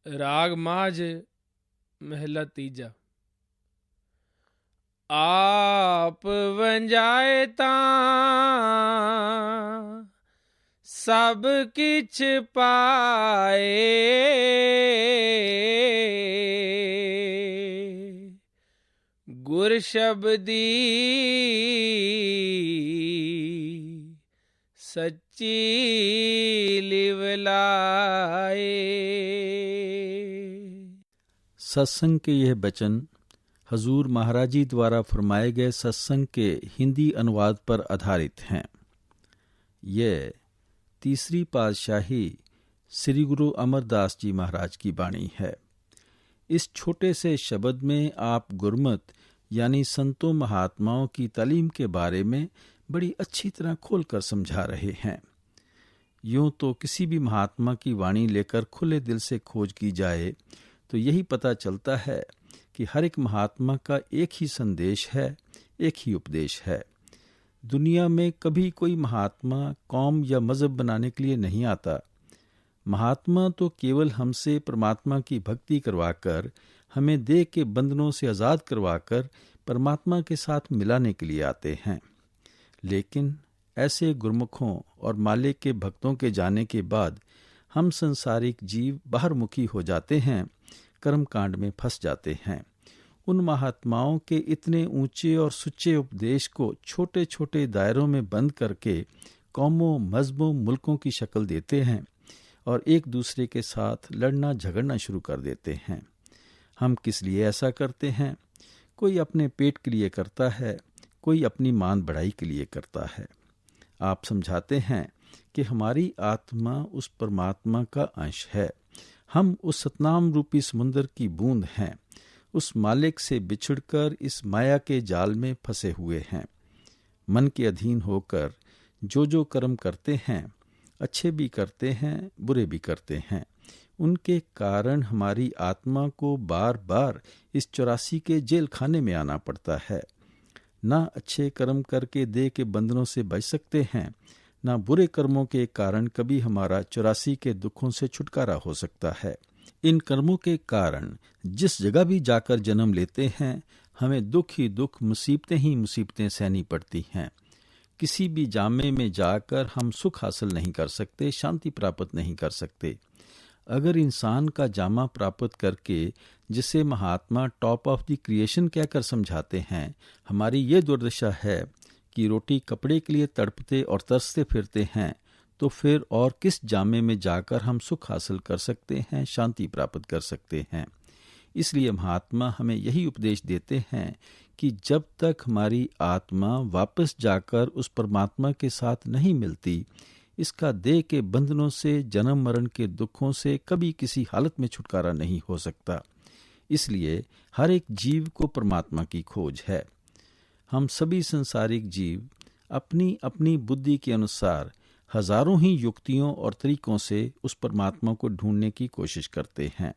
राग माझ महला तीजा। आप वंजाए तां सब किछ पाए, गुर शब्दी सच्ची लिवलाए। सत्संग के यह वचन हजूर महाराज जी द्वारा फरमाए गए सत्संग के हिंदी अनुवाद पर आधारित हैं। यह तीसरी पातशाही श्री गुरु अमरदास जी महाराज की वाणी है। इस छोटे से शब्द में आप गुरमत यानी संतों महात्माओं की तालीम के बारे में बड़ी अच्छी तरह खोलकर समझा रहे हैं। यूं तो किसी भी महात्मा की वाणी लेकर खुले दिल से खोज की जाए तो यही पता चलता है कि हर एक महात्मा का एक ही संदेश है, एक ही उपदेश है। दुनिया में कभी कोई महात्मा कौम या मजहब बनाने के लिए नहीं आता। महात्मा तो केवल हमसे परमात्मा की भक्ति करवाकर, हमें देह के बंधनों से आज़ाद करवाकर परमात्मा के साथ मिलाने के लिए आते हैं। लेकिन ऐसे गुरमुखों और मालिक के भक्तों के जाने के बाद हम संसारिक जीव बाहरमुखी हो जाते हैं, कर्मकांड में फंस जाते हैं। उन महात्माओं के इतने ऊंचे और सुच्चे उपदेश को छोटे छोटे दायरों में बंद करके कौमों, मजहबों, मुल्कों की शक्ल देते हैं और एक दूसरे के साथ लड़ना झगड़ना शुरू कर देते हैं। हम किस लिए ऐसा करते हैं? कोई अपने पेट के लिए करता है, कोई अपनी मान बढ़ाई के लिए करता है। आप समझाते हैं कि हमारी आत्मा उस परमात्मा का अंश है। हम उस सतनाम रूपी समुद्र की बूंद हैं। उस मालिक से बिछड़कर इस माया के जाल में फंसे हुए हैं। मन के अधीन होकर जो जो कर्म करते हैं, अच्छे भी करते हैं, बुरे भी करते हैं, उनके कारण हमारी आत्मा को बार बार इस 84 के जेल खाने में आना पड़ता है। ना अच्छे कर्म करके देह के बंधनों से बच सकते हैं, ना बुरे कर्मों के कारण कभी हमारा 84 के दुखों से छुटकारा हो सकता है। इन कर्मों के कारण जिस जगह भी जाकर जन्म लेते हैं, हमें दुख ही दुख, मुसीबतें ही मुसीबतें सहनी पड़ती हैं। किसी भी जामे में जाकर हम सुख हासिल नहीं कर सकते, शांति प्राप्त नहीं कर सकते। अगर इंसान का जामा प्राप्त करके जिसे महात्मा टॉप ऑफ द क्रिएशन कहकर समझाते हैं, हमारी ये दुर्दशा है कि रोटी कपड़े के लिए तड़पते और तरसते फिरते हैं, तो फिर और किस जामे में जाकर हम सुख हासिल कर सकते हैं, शांति प्राप्त कर सकते हैं। इसलिए महात्मा हमें यही उपदेश देते हैं कि जब तक हमारी आत्मा वापस जाकर उस परमात्मा के साथ नहीं मिलती, इसका देह के बंधनों से, जन्म मरण के दुखों से कभी किसी हालत में छुटकारा नहीं हो सकता। इसलिए हर एक जीव को परमात्मा की खोज है। हम सभी संसारिक जीव अपनी अपनी बुद्धि के अनुसार हजारों ही युक्तियों और तरीकों से उस परमात्मा को ढूंढने की कोशिश करते हैं।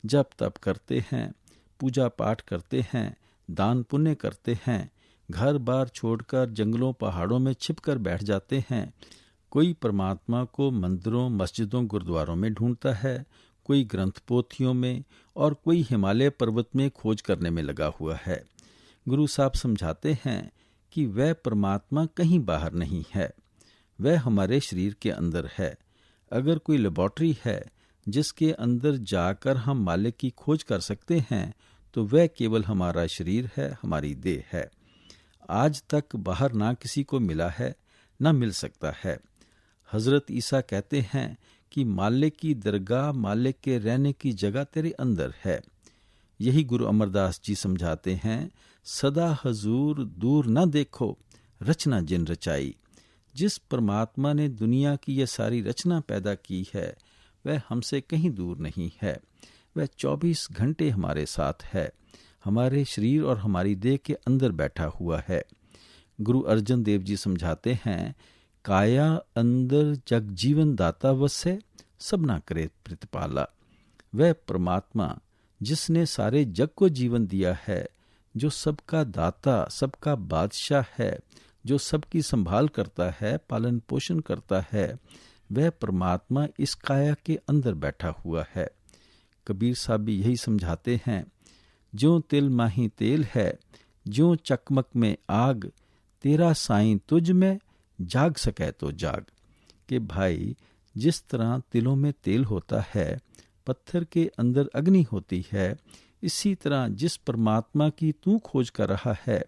जप तप करते हैं, पूजा पाठ करते हैं, दान पुण्य करते हैं, घर बार छोड़कर जंगलों पहाड़ों में छिपकर बैठ जाते हैं। कोई परमात्मा को मंदिरों, मस्जिदों, गुरुद्वारों में ढूंढता है, कोई ग्रंथ पोथियों में और कोई हिमालय पर्वत में खोज करने में लगा हुआ है। गुरु साहब समझाते हैं कि वह परमात्मा कहीं बाहर नहीं है, वह हमारे शरीर के अंदर है। अगर कोई लेबॉर्ट्री है जिसके अंदर जाकर हम मालिक की खोज कर सकते हैं, तो वह केवल हमारा शरीर है, हमारी देह है। आज तक बाहर ना किसी को मिला है, ना मिल सकता है। हजरत ईसा कहते हैं कि मालिक की दरगाह, मालिक के रहने की जगह तेरे अंदर है। यही गुरु अमरदास जी समझाते हैं, सदा हजूर दूर न देखो, रचना जिन रचाई। जिस परमात्मा ने दुनिया की यह सारी रचना पैदा की है, वह हमसे कहीं दूर नहीं है। वह 24 घंटे हमारे साथ है, हमारे शरीर और हमारी देह के अंदर बैठा हुआ है। गुरु अर्जन देव जी समझाते हैं, काया अंदर जग जीवन दाता वसे, सब ना करे प्रतिपाला। वह परमात्मा जिसने सारे जग को जीवन दिया है, जो सबका दाता, सबका बादशाह है, जो सबकी संभाल करता है, पालन पोषण करता है, वह परमात्मा इस काया के अंदर बैठा हुआ है। कबीर साहब भी यही समझाते हैं, ज्यों तिल माही तेल है, ज्यों चकमक में आग, तेरा साईं तुझ में जाग सके तो जाग। कि भाई जिस तरह तिलों में तेल होता है, पत्थर के अंदर अग्नि होती है, इसी तरह जिस परमात्मा की तू खोज कर रहा है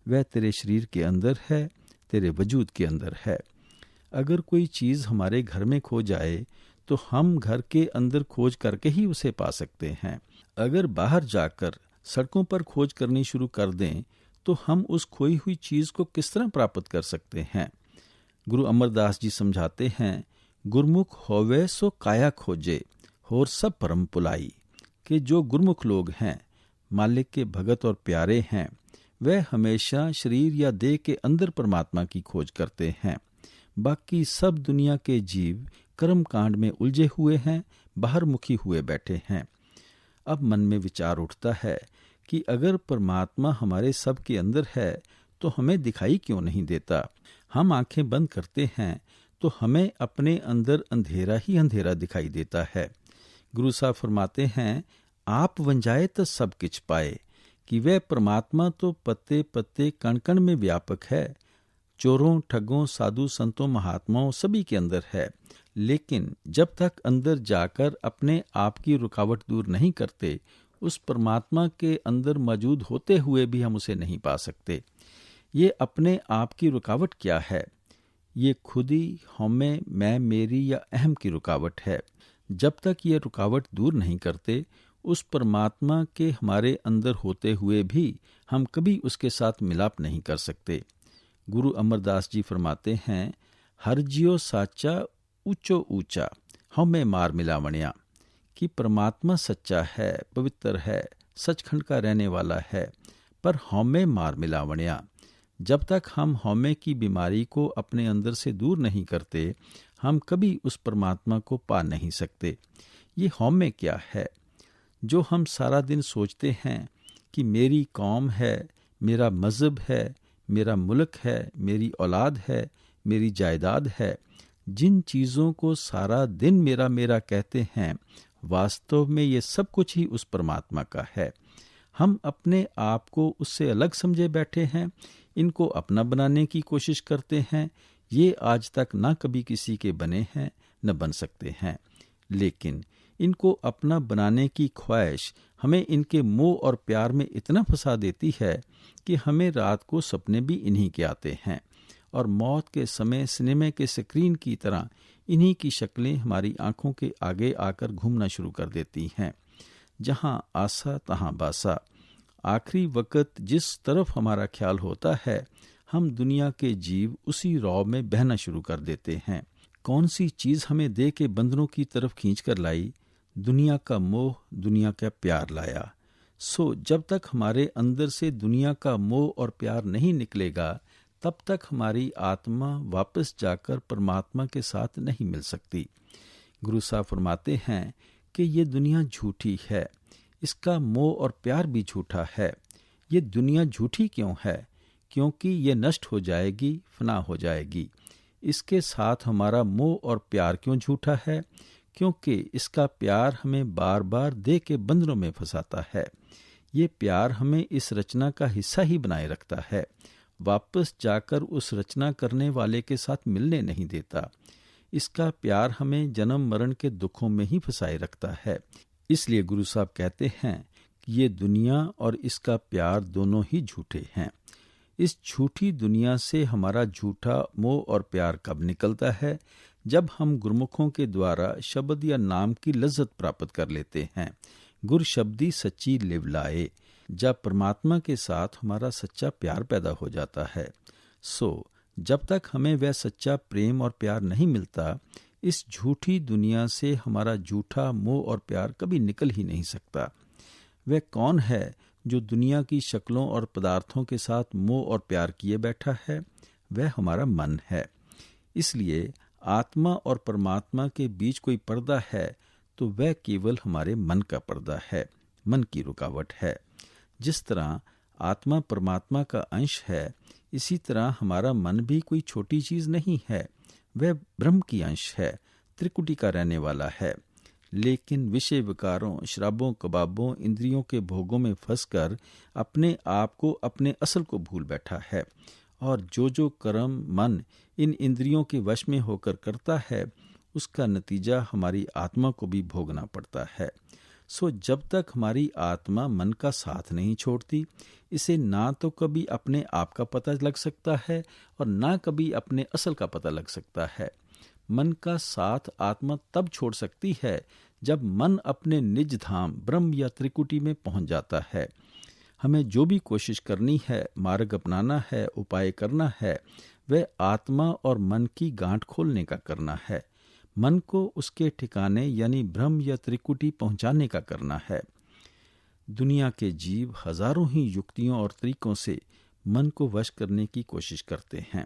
वह तेरे शरीर के अंदर है, तेरे वजूद के अंदर है। अगर कोई चीज़ हमारे घर में खो जाए तो हम घर के अंदर खोज करके ही उसे पा सकते हैं। अगर बाहर जाकर सड़कों पर खोज करनी शुरू कर दें तो हम उस खोई हुई चीज़ को किस तरह प्राप्त कर सकते हैं। गुरु अमरदास जी समझाते हैं, गुरमुख होवे सो काया खोजे, होर सब परम पुलाई। कि जो गुरमुख लोग हैं, मालिक के भगत और प्यारे हैं, वह हमेशा शरीर या देह के अंदर परमात्मा की खोज करते हैं। बाकी सब दुनिया के जीव कर्म कांड में उलझे हुए हैं, बाहर मुखी हुए बैठे हैं। अब मन में विचार उठता है कि अगर परमात्मा हमारे सब के अंदर है तो हमें दिखाई क्यों नहीं देता। हम आंखें बंद करते हैं तो हमें अपने अंदर अंधेरा ही अंधेरा दिखाई देता है। गुरु साहब फरमाते हैं, आप वंजाए तो सब किछ पाए, कि वह परमात्मा तो पत्ते पत्ते कण कण में व्यापक है, चोरों ठगों साधु संतों महात्माओं सभी के अंदर है। लेकिन जब तक अंदर जाकर अपने आप की रुकावट दूर नहीं करते, उस परमात्मा के अंदर मौजूद होते हुए भी हम उसे नहीं पा सकते। ये अपने आप की रुकावट क्या है? ये खुदी, हमें, मैं, मेरी या अहम की रुकावट है। जब तक ये रुकावट दूर नहीं करते, उस परमात्मा के हमारे अंदर होते हुए भी हम कभी उसके साथ मिलाप नहीं कर सकते। गुरु अमरदास जी फरमाते हैं, हर जियो साचा ऊंचो ऊंचा, हमें मार मिलावणिया। कि परमात्मा सच्चा है, पवित्र है, सचखंड का रहने वाला है, पर हमें मार मिलावणिया। जब तक हम हौमे की बीमारी को अपने अंदर से दूर नहीं करते, हम कभी उस परमात्मा को पा नहीं सकते। ये हौमे क्या है? जो हम सारा दिन सोचते हैं कि मेरी कौम है, मेरा मज़हब है, मेरा मुल्क है, मेरी औलाद है, मेरी जायदाद है, जिन चीज़ों को सारा दिन मेरा मेरा कहते हैं, वास्तव में ये सब कुछ ही उस परमात्मा का है। हम अपने आप को उससे अलग समझे बैठे हैं, इनको अपना बनाने की कोशिश करते हैं। ये आज तक ना कभी किसी के बने हैं, न बन सकते हैं। लेकिन इनको अपना बनाने की ख्वाहिश हमें इनके मोह और प्यार में इतना फंसा देती है कि हमें रात को सपने भी इन्हीं के आते हैं, और मौत के समय सिनेमा के स्क्रीन की तरह इन्हीं की शक्लें हमारी आंखों के आगे आकर घूमना शुरू कर देती हैं। जहां आसा तहां बासा। आखिरी वक्त जिस तरफ हमारा ख्याल होता है, हम दुनिया के जीव उसी रौब में बहना शुरू कर देते हैं। कौन सी चीज़ हमें दे के बंधनों की तरफ खींच कर लाई? दुनिया का मोह, दुनिया का प्यार लाया। सो जब तक हमारे अंदर से दुनिया का मोह और प्यार नहीं निकलेगा, तब तक हमारी आत्मा वापस जाकर परमात्मा के साथ नहीं मिल सकती। गुरु साहब फरमाते हैं कि ये दुनिया झूठी है, इसका मोह और प्यार भी झूठा है। ये दुनिया झूठी क्यों है? क्योंकि ये नष्ट हो जाएगी, फना हो जाएगी। इसके साथ हमारा मोह और प्यार क्यों झूठा है? क्योंकि इसका प्यार हमें बार बार दे के बंधनों में फंसाता है। ये प्यार हमें इस रचना का हिस्सा ही बनाए रखता है, वापस जाकर उस रचना करने वाले के साथ मिलने नहीं देता। इसका प्यार हमें जन्म मरण के दुखों में ही फंसाए रखता है। इसलिए गुरु साहब कहते हैं कि ये दुनिया और इसका प्यार दोनों ही झूठे हैं। इस झूठी दुनिया से हमारा झूठा मोह और प्यार कब निकलता है? जब हम गुरमुखों के द्वारा शब्द या नाम की लज्जत प्राप्त कर लेते हैं। गुर शब्दी सच्ची लिव लाए। जब परमात्मा के साथ हमारा सच्चा प्यार पैदा हो जाता है। सो जब तक हमें वह सच्चा प्रेम और प्यार नहीं मिलता, इस झूठी दुनिया से हमारा झूठा मोह और प्यार कभी निकल ही नहीं सकता। वह कौन है जो दुनिया की शक्लों और पदार्थों के साथ मोह और प्यार किए बैठा है? वह हमारा मन है। इसलिए आत्मा और परमात्मा के बीच कोई पर्दा है तो वह केवल हमारे मन का पर्दा है, मन की रुकावट है। जिस तरह आत्मा परमात्मा का अंश है, इसी तरह हमारा मन भी कोई छोटी चीज नहीं है। वह ब्रह्म की अंश है, त्रिकुटी का रहने वाला है। लेकिन विषय विकारों, शराबों, कबाबों, इंद्रियों के भोगों में फंसकर अपने आप को, अपने असल को भूल बैठा है। और जो कर्म मन इन इंद्रियों के वश में होकर करता है, उसका नतीजा हमारी आत्मा को भी भोगना पड़ता है। सो जब तक हमारी आत्मा मन का साथ नहीं छोड़ती, इसे ना तो कभी अपने आप का पता लग सकता है और ना कभी अपने असल का पता लग सकता है। मन का साथ आत्मा तब छोड़ सकती है जब मन अपने निज धाम ब्रह्म या त्रिकुटी में पहुंच जाता है। हमें जो भी कोशिश करनी है, मार्ग अपनाना है, उपाय करना है, वह आत्मा और मन की गांठ खोलने का करना है। मन को उसके ठिकाने यानी ब्रह्म या त्रिकुटी पहुंचाने का करना है। दुनिया के जीव हजारों ही युक्तियों और तरीकों से मन को वश करने की कोशिश करते हैं।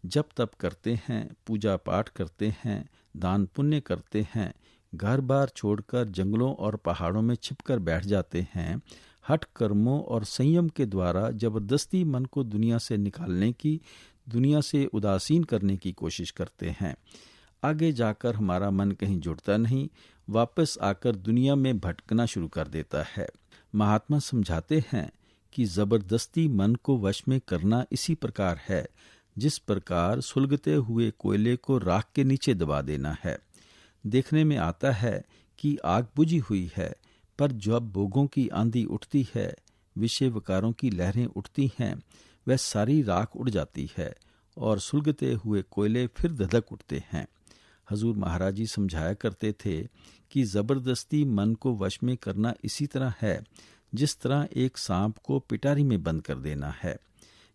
जप तप करते हैं, पूजा पाठ करते हैं, दान पुण्य करते हैं, घर बार छोड़कर जंगलों और पहाड़ों में छिपकर बैठ जाते हैं। हठ कर्मों और संयम के द्वारा जबरदस्ती मन को दुनिया से निकालने की, दुनिया से उदासीन करने की कोशिश करते हैं। आगे जाकर हमारा मन कहीं जुड़ता नहीं, वापस आकर दुनिया में भटकना शुरू कर देता है। महात्मा समझाते हैं कि जबरदस्ती मन को वश में करना इसी प्रकार है जिस प्रकार सुलगते हुए कोयले को राख के नीचे दबा देना है। देखने में आता है कि आग बुझी हुई है, पर जब भोगों की आंधी उठती है, विषय विकारों की लहरें उठती हैं, वह सारी राख उड़ जाती है और सुलगते हुए कोयले फिर धधक उठते हैं। हजूर महाराज जी समझाया करते थे कि जबरदस्ती मन को वश में करना इसी तरह है जिस तरह एक सांप को पिटारी में बंद कर देना है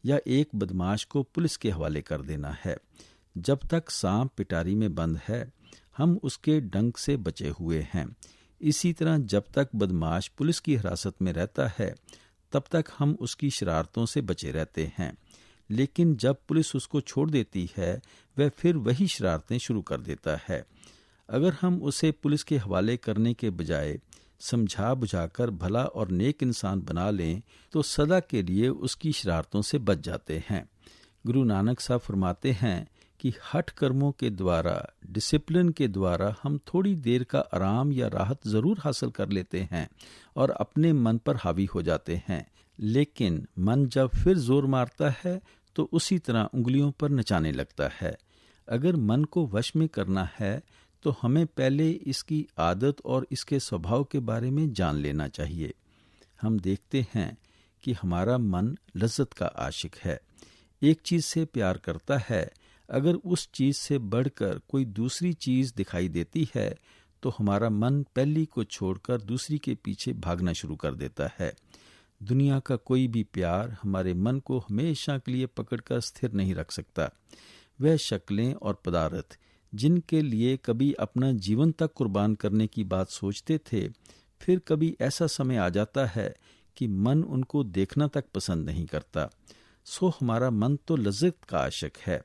या एक बदमाश को पुलिस के हवाले कर देना है। जब तक सांप पिटारी में बंद है, हम उसके डंक से बचे हुए हैं। इसी तरह जब तक बदमाश पुलिस की हिरासत में रहता है, तब तक हम उसकी शरारतों से बचे रहते हैं। लेकिन जब पुलिस उसको छोड़ देती है, वह फिर वही शरारतें शुरू कर देता है। अगर हम उसे पुलिस के हवाले करने के बजाय समझा बुझाकर भला और नेक इंसान बना लें, तो सदा के लिए उसकी शरारतों से बच जाते हैं। गुरु नानक साहब फरमाते हैं कि हठ कर्मों के द्वारा, डिसिप्लिन के द्वारा हम थोड़ी देर का आराम या राहत जरूर हासिल कर लेते हैं और अपने मन पर हावी हो जाते हैं। लेकिन मन जब फिर जोर मारता है तो उसी तरह उंगलियों पर नचाने लगता है। अगर मन को वश में करना है तो हमें पहले इसकी आदत और इसके स्वभाव के बारे में जान लेना चाहिए। हम देखते हैं कि हमारा मन लज्जत का आशिक है, एक चीज से प्यार करता है। अगर उस चीज से बढ़कर कोई दूसरी चीज दिखाई देती है तो हमारा मन पहली को छोड़कर दूसरी के पीछे भागना शुरू कर देता है। दुनिया का कोई भी प्यार हमारे मन को हमेशा के लिए पकड़कर स्थिर नहीं रख सकता। वह शक्लें और पदार्थ जिनके लिए कभी अपना जीवन तक कुर्बान करने की बात सोचते थे, फिर कभी ऐसा समय आ जाता है कि मन उनको देखना तक पसंद नहीं करता। सो हमारा मन तो लज्जत का आशिक है।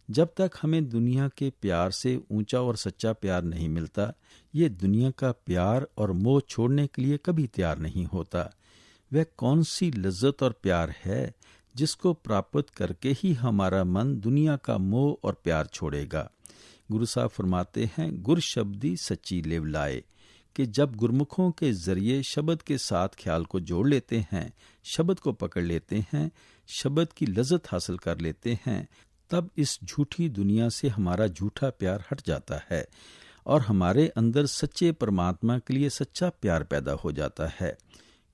जब तक हमें दुनिया के प्यार से ऊंचा और सच्चा प्यार नहीं मिलता, ये दुनिया का प्यार और मोह छोड़ने के लिए कभी तैयार नहीं होता। वह कौन सी लज्जत और प्यार है जिसको प्राप्त करके ही हमारा मन दुनिया का मोह और प्यार छोड़ेगा। गुरु साहब फरमाते हैं, गुर शब्दी सच्ची लेव लाए, कि जब गुरमुखों के जरिए शब्द के साथ ख्याल को जोड़ लेते हैं, शब्द को पकड़ लेते हैं, शब्द की लज्जत हासिल कर लेते हैं, तब इस झूठी दुनिया से हमारा झूठा प्यार हट जाता है और हमारे अंदर सच्चे परमात्मा के लिए सच्चा प्यार पैदा हो जाता है।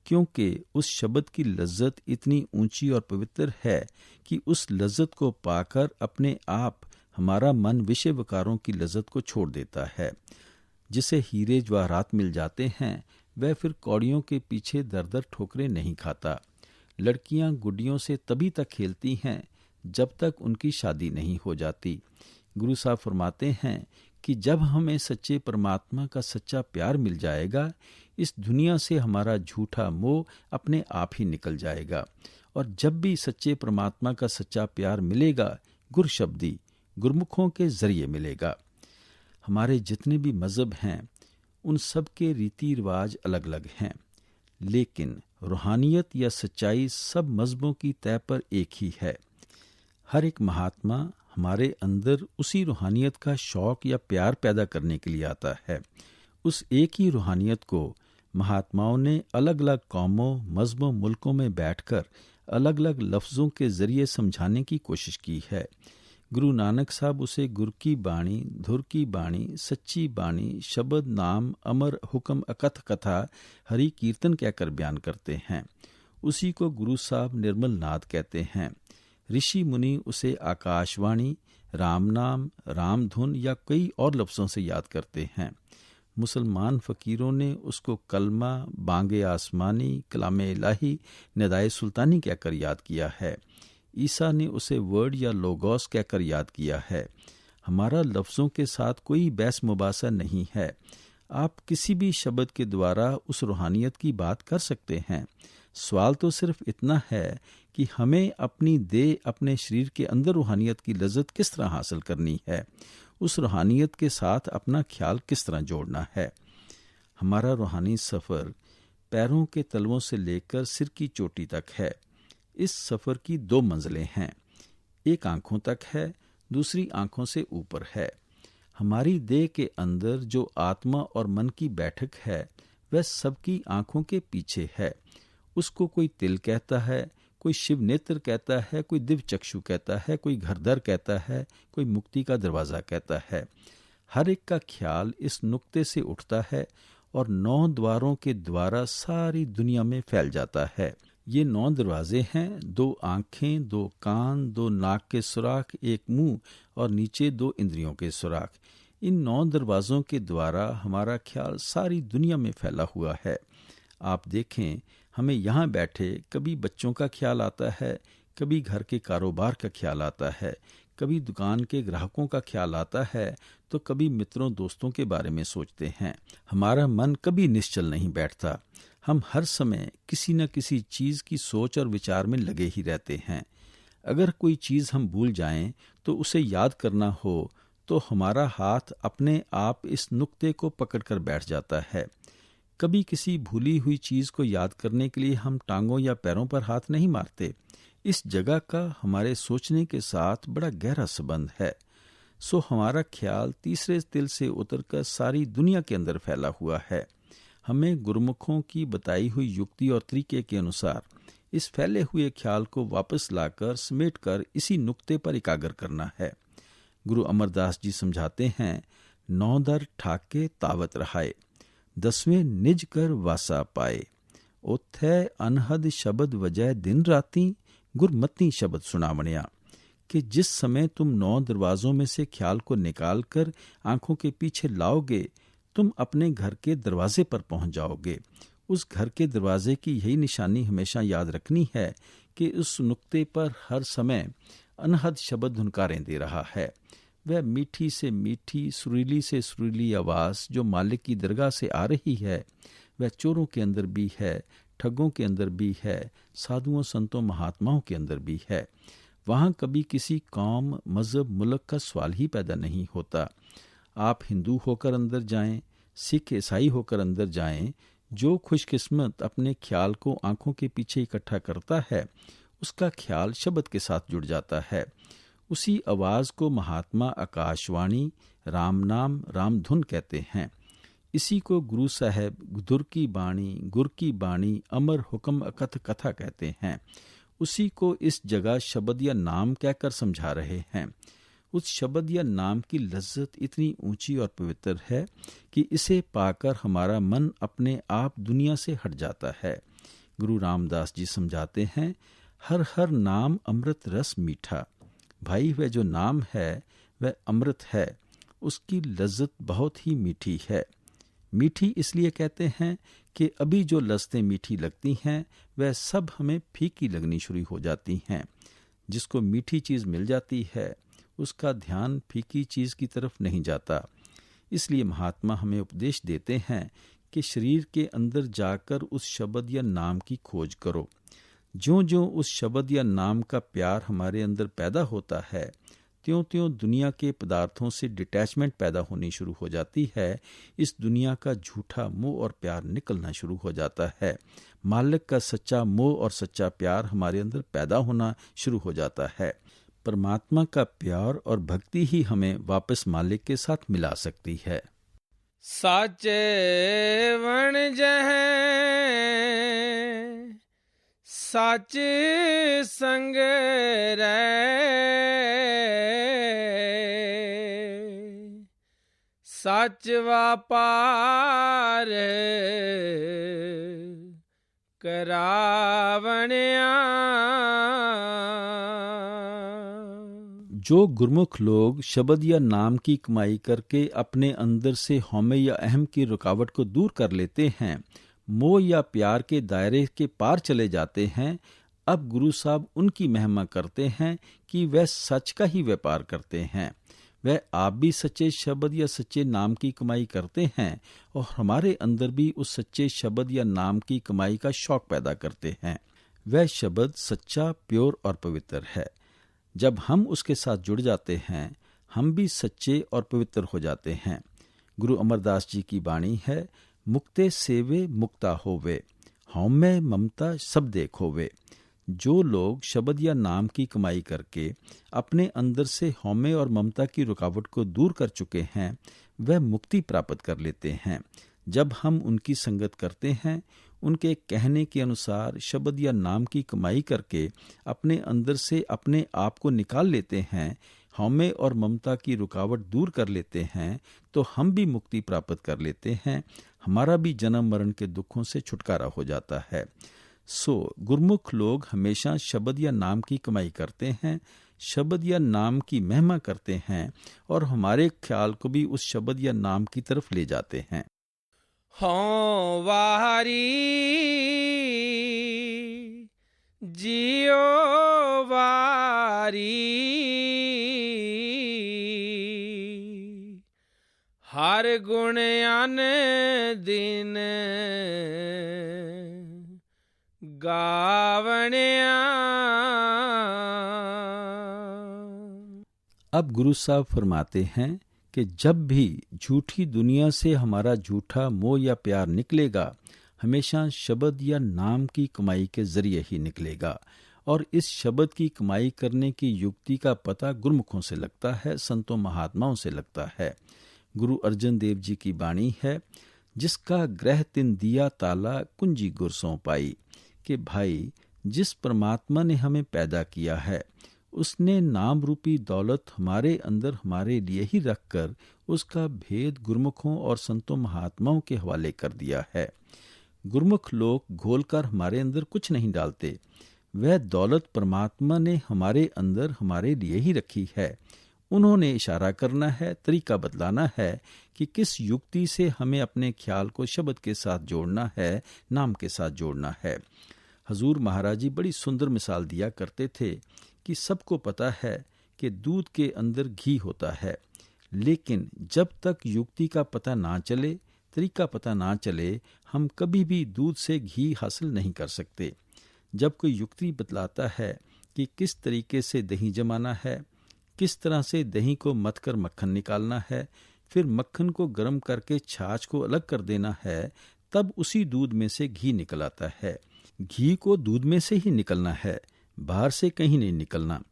क्योंकि उस शब्द की लज्जत इतनी ऊंची और पवित्र है कि उस लज्जत को पाकर अपने आप हमारा मन विषय विकारों की लज्जत को छोड़ देता है। जिसे हीरे जवाहरात मिल जाते हैं, वह फिर कौड़ियों के पीछे दर दर ठोकरें नहीं खाता। लड़कियां गुड्डियों से तभी तक खेलती हैं जब तक उनकी शादी नहीं हो जाती। गुरु साहब फरमाते हैं कि जब हमें सच्चे परमात्मा का सच्चा प्यार मिल जाएगा, इस दुनिया से हमारा झूठा मोह अपने आप ही निकल जाएगा। और जब भी सच्चे परमात्मा का सच्चा प्यार मिलेगा, गुर शब्दी गुरमुखों के जरिए मिलेगा। हमारे जितने भी मजहब हैं, उन सब के रीति रिवाज अलग अलग हैं, लेकिन रूहानियत या सच्चाई सब मजहबों की तय पर एक ही है। हर एक महात्मा हमारे अंदर उसी रूहानियत का शौक या प्यार पैदा करने के लिए आता है। उस एक ही रूहानियत को महात्माओं ने अलग अलग कौमों, मज़हबों, मुल्कों में बैठकर अलग अलग लफ्ज़ों के ज़रिए समझाने की कोशिश की है। गुरु नानक साहब उसे गुर की बाणी, धुर की बाणी, सच्ची बाणी, शब्द, नाम, अमर, हुक्म, अकथ कथा, हरि कीर्तन कहकर बयान करते हैं। उसी को गुरु साहब निर्मल नाद कहते हैं। ऋषि मुनि उसे आकाशवाणी, राम नाम, राम धुन या कई और लफ्ज़ों से याद करते हैं। मुसलमान फ़कीरों ने उसको कलमा, बांगे आसमानी, कलामे इलाही, निदाए सुल्तानी कहकर याद किया है। ईसा ने उसे वर्ड या लोगोस कहकर याद किया है। हमारा लफ्ज़ों के साथ कोई बहस मुबासा नहीं है। आप किसी भी शब्द के द्वारा उस रूहानियत की बात कर सकते हैं। सवाल तो सिर्फ इतना है कि हमें अपनी देह, अपने शरीर के अंदर रूहानियत की लज्जत किस तरह हासिल करनी है, उस रूहानियत के साथ अपना ख्याल किस तरह जोड़ना है। हमारा रूहानी सफ़र पैरों के तलवों से लेकर सिर की चोटी तक है। इस सफ़र की 2 मंजिलें हैं, एक आँखों तक है, दूसरी आँखों से ऊपर है। हमारी देह के अंदर जो आत्मा और मन की बैठक है वह सबकी आँखों के पीछे है। उसको कोई तिल कहता है, कोई शिव नेत्र कहता है, कोई दिव्य चक्षु कहता है, कोई घरधर कहता है, कोई मुक्ति का दरवाज़ा कहता है। हर एक का ख्याल इस नुक्ते से उठता है और 9 द्वारों के द्वारा सारी दुनिया में फैल जाता है। ये 9 दरवाजे हैं, 2 आँखें, 2 कान, 2 नाक के सुराख, 1 मुंह और नीचे 2 इंद्रियों के सुराख। इन 9 दरवाज़ों के द्वारा हमारा ख्याल सारी दुनिया में फैला हुआ है। आप देखें, हमें यहाँ बैठे कभी बच्चों का ख्याल आता है, कभी घर के कारोबार का ख्याल आता है, कभी दुकान के ग्राहकों का ख्याल आता है, तो कभी मित्रों दोस्तों के बारे में सोचते हैं। हमारा मन कभी निश्चल नहीं बैठता। हम हर समय किसी न किसी चीज़ की सोच और विचार में लगे ही रहते हैं। अगर कोई चीज़ हम भूल जाएं तो उसे याद करना हो तो हमारा हाथ अपने आप इस नुक्ते को पकड़कर बैठ जाता है। कभी किसी भूली हुई चीज़ को याद करने के लिए हम टांगों या पैरों पर हाथ नहीं मारते। इस जगह का हमारे सोचने के साथ बड़ा गहरा संबंध है। सो हमारा ख्याल तीसरे तिल से उतरकर सारी दुनिया के अंदर फैला हुआ है। हमें गुरुमुखों की बताई हुई युक्ति और तरीके के अनुसार इस फैले हुए ख्याल को वापस लाकर समेटकर इसी नुक्ते पर एकाग्र करना है। गुरु अमरदास जी समझाते हैं, 9 दर ठाके तावत रहाए, 10वें निज कर वासा पाए, ओथै अनहद शब्द वजह दिन राती, गुरमती शब्द सुनावणिया। कि जिस समय तुम 9 दरवाजों में से ख्याल को निकाल कर आंखों के पीछे लाओगे, तुम अपने घर के दरवाजे पर पहुंच जाओगे। उस घर के दरवाजे की यही निशानी हमेशा याद रखनी है कि उस नुक्ते पर हर समय अनहद शब्द धुनकारें दे रहा है। वह मीठी से मीठी, सुरीली से सुरीली आवाज़ जो मालिक की दरगाह से आ रही है, वह चोरों के अंदर भी है, ठगों के अंदर भी है, साधुओं संतों महात्माओं के अंदर भी है। वहाँ कभी किसी कौम, मज़हब, मुल्क का सवाल ही पैदा नहीं होता। आप हिंदू होकर अंदर जाएं, सिख ईसाई होकर अंदर जाएं, जो खुशकिस्मत अपने ख्याल को आंखों के पीछे इकट्ठा करता है, उसका ख्याल शब्द के साथ जुड़ जाता है। उसी आवाज़ को महात्मा आकाशवाणी, राम नाम, राम धुन कहते हैं। इसी को गुरु साहब धुर की बाणी, गुर की बाणी, अमर, हुक्म, अकथ कथा कहते हैं। उसी को इस जगह शब्द या नाम कहकर समझा रहे हैं। उस शब्द या नाम की लज्जत इतनी ऊंची और पवित्र है कि इसे पाकर हमारा मन अपने आप दुनिया से हट जाता है। गुरु रामदास जी समझाते हैं, हर हर नाम अमृत रस मीठा। भाई, वह जो नाम है वह अमृत है, उसकी लज्जत बहुत ही मीठी है। मीठी इसलिए कहते हैं कि अभी जो लज्जतें मीठी लगती हैं वह सब हमें फीकी लगनी शुरू हो जाती हैं। जिसको मीठी चीज़ मिल जाती है उसका ध्यान फीकी चीज़ की तरफ नहीं जाता। इसलिए महात्मा हमें उपदेश देते हैं कि शरीर के अंदर जाकर उस शब्द या नाम की खोज करो। ज्यों ज्यों उस शब्द या नाम का प्यार हमारे अंदर पैदा होता है, त्यों त्यों दुनिया के पदार्थों से डिटैचमेंट पैदा होनी शुरू हो जाती है। इस दुनिया का झूठा मोह और प्यार निकलना शुरू हो जाता है। मालिक का सच्चा मोह और सच्चा प्यार हमारे अंदर पैदा होना शुरू हो जाता है। परमात्मा का प्यार और भक्ति ही हमें वापस मालिक के साथ मिला सकती है। साचे वण जह साच संग रै सच वापार करावणिया। जो गुरमुख लोग शब्द या नाम की कमाई करके अपने अंदर से हौमे या अहम की रुकावट को दूर कर लेते हैं, मोह या प्यार के दायरे के पार चले जाते हैं, अब गुरु साहब उनकी महिमा करते हैं कि वह सच का ही व्यापार करते हैं। वह आप भी सच्चे शब्द या सच्चे नाम की कमाई करते हैं और हमारे अंदर भी उस सच्चे शब्द या नाम की कमाई का शौक पैदा करते हैं। वह शब्द सच्चा, प्योर और पवित्र है। जब हम उसके साथ जुड़ जाते हैं, हम भी सच्चे और पवित्र हो जाते हैं। गुरु अमरदास जी की वाणी है, मुक्ते सेवे मुक्ता होवे, हौमे ममता सब देखोवे। जो लोग शब्द या नाम की कमाई करके अपने अंदर से हौमे और ममता की रुकावट को दूर कर चुके हैं, वह मुक्ति प्राप्त कर लेते हैं। जब हम उनकी संगत करते हैं, उनके कहने के अनुसार शब्द या नाम की कमाई करके अपने अंदर से अपने आप को निकाल लेते हैं, हौमे और ममता की रुकावट दूर कर लेते हैं, तो हम भी मुक्ति प्राप्त कर लेते हैं। हमारा भी जन्म मरण के दुखों से छुटकारा हो जाता है। गुरमुख लोग हमेशा शब्द या नाम की कमाई करते हैं, शब्द या नाम की महिमा करते हैं और हमारे ख्याल को भी उस शब्द या नाम की तरफ ले जाते हैं। हों वारी जियो वारी, हर गुण अन दिन गावणिया। अब गुरु साहब फरमाते हैं कि जब भी झूठी दुनिया से हमारा झूठा मोह या प्यार निकलेगा, हमेशा शब्द या नाम की कमाई के जरिए ही निकलेगा। और इस शब्द की कमाई करने की युक्ति का पता गुरमुखों से लगता है, संतों महात्माओं से लगता है। गुरु अर्जन देव जी की वाणी है, जिसका ग्रह तिन दिया ताला कुंजी गुरसों पाई। कि भाई, जिस परमात्मा ने हमें पैदा किया है, उसने नाम रूपी दौलत हमारे अंदर हमारे लिए ही रखकर उसका भेद गुरमुखों और संतों महात्माओं के हवाले कर दिया है। गुरमुख लोग घोलकर हमारे अंदर कुछ नहीं डालते। वह दौलत परमात्मा ने हमारे अंदर हमारे लिए ही रखी है। उन्होंने इशारा करना है, तरीका बतलाना है कि किस युक्ति से हमें अपने ख्याल को शब्द के साथ जोड़ना है, नाम के साथ जोड़ना है। हजूर महाराज जी बड़ी सुंदर मिसाल दिया करते थे कि सबको पता है कि दूध के अंदर घी होता है, लेकिन जब तक युक्ति का पता ना चले, तरीका पता ना चले, हम कभी भी दूध से घी हासिल नहीं कर सकते। जब कोई युक्ति बतलाता है कि किस तरीके से दही जमाना है, किस तरह से दही को मथ कर मक्खन निकालना है, फिर मक्खन को गर्म करके छाछ को अलग कर देना है, तब उसी दूध में से घी निकल आता है। घी को दूध में से ही निकलना है, बाहर से कहीं नहीं निकलना।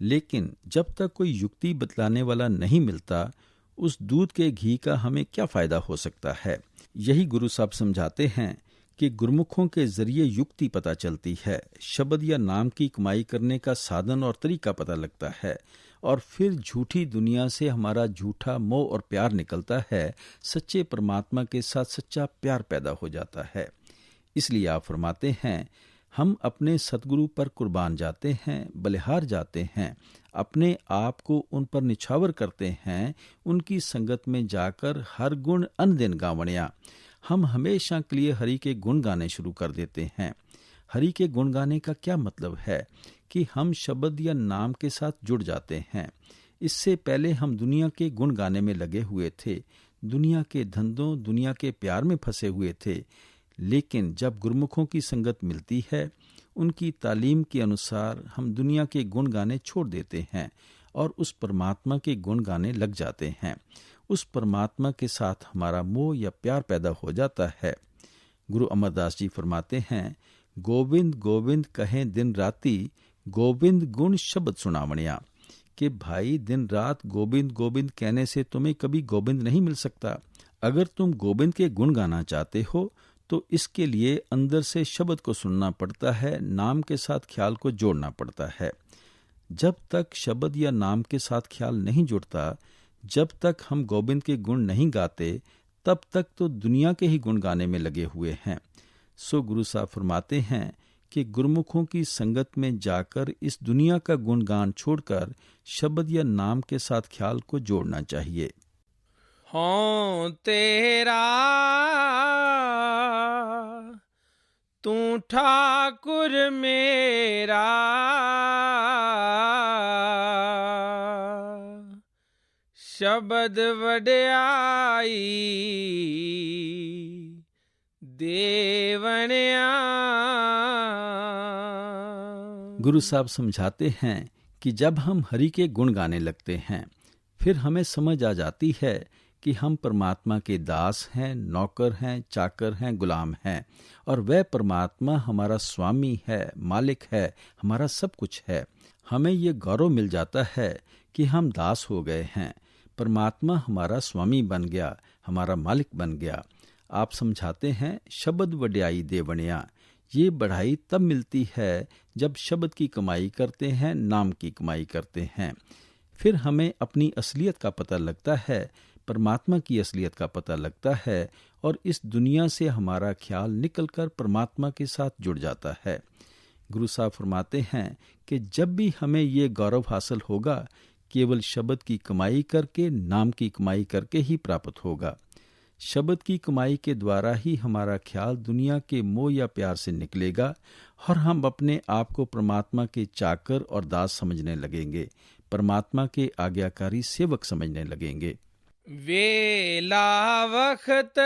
लेकिन जब तक कोई युक्ति बतलाने वाला नहीं मिलता, उस दूध के घी का हमें क्या फायदा हो सकता है। यही गुरु साहब समझाते हैं कि गुरमुखों के जरिए युक्ति पता चलती है, शब्द या नाम की कमाई करने का साधन और तरीका पता लगता है, और फिर झूठी दुनिया से हमारा झूठा मोह और प्यार निकलता है। सच्चे परमात्मा के साथ सच्चा प्यार पैदा हो जाता है। इसलिए आप फरमाते हैं, हम अपने सतगुरु पर कुर्बान जाते हैं, बलिहार जाते हैं, अपने आप को उन पर निछावर करते हैं, उनकी संगत में जाकर हर गुण अन दिन गावणिया। हम हमेशा के लिए हरि के गुण गाने शुरू कर देते हैं। हरि के गुण गाने का क्या मतलब है कि हम शब्द या नाम के साथ जुड़ जाते हैं। इससे पहले हम दुनिया के गुण गाने में लगे हुए थे, दुनिया के धंधों, दुनिया के प्यार में फंसे हुए थे। लेकिन जब गुरमुखों की संगत मिलती है, उनकी तालीम के अनुसार हम दुनिया के गुण गाने छोड़ देते हैं और उस परमात्मा के गुण गाने लग जाते हैं। उस परमात्मा के साथ हमारा मोह या प्यार पैदा हो जाता है। गुरु अमरदास जी फरमाते हैं, गोविंद गोविंद कहें दिन राती, गोविंद गुण शब्द सुनावणिया। कि भाई, दिन रात गोविंद गोविंद कहने से तुम्हें कभी गोविंद नहीं मिल सकता। अगर तुम गोविंद के गुण गाना चाहते हो तो इसके लिए अंदर से शब्द को सुनना पड़ता है, नाम के साथ ख्याल को जोड़ना पड़ता है। जब तक शब्द या नाम के साथ ख्याल नहीं जुड़ता, जब तक हम गोविंद के गुण नहीं गाते, तब तक तो दुनिया के ही गुण गाने में लगे हुए हैं। सो गुरु साहब फरमाते हैं कि गुरुमुखों की संगत में जाकर इस दुनिया का गुणगान छोड़कर शब्द या नाम के साथ ख्याल को जोड़ना चाहिए। हों तेरा तू ठाकुर मेरा, शब्द वड्याई देवनिया। गुरु साहब समझाते हैं कि जब हम हरि के गुण गाने लगते हैं, फिर हमें समझ आ जाती है कि हम परमात्मा के दास हैं, नौकर हैं, चाकर हैं, गुलाम हैं, और वह परमात्मा हमारा स्वामी है, मालिक है, हमारा सब कुछ है। हमें ये गौरव मिल जाता है कि हम दास हो गए हैं, परमात्मा हमारा स्वामी बन गया, हमारा मालिक बन गया। आप समझाते हैं शब्द वड्याई देवनिया। ये बढ़ाई तब मिलती है जब शब्द की कमाई करते हैं, नाम की कमाई करते हैं। फिर हमें अपनी असलियत का पता लगता है, परमात्मा की असलियत का पता लगता है, और इस दुनिया से हमारा ख्याल निकलकर परमात्मा के साथ जुड़ जाता है। गुरु साहब फरमाते हैं कि जब भी हमें ये गौरव हासिल होगा, केवल शब्द की कमाई करके, नाम की कमाई करके ही प्राप्त होगा। शब्द की कमाई के द्वारा ही हमारा ख्याल दुनिया के मोह या प्यार से निकलेगा और हम अपने आप को परमात्मा के चाकर और दास समझने लगेंगे, परमात्मा के आज्ञाकारी सेवक समझने लगेंगे। वेला वक्त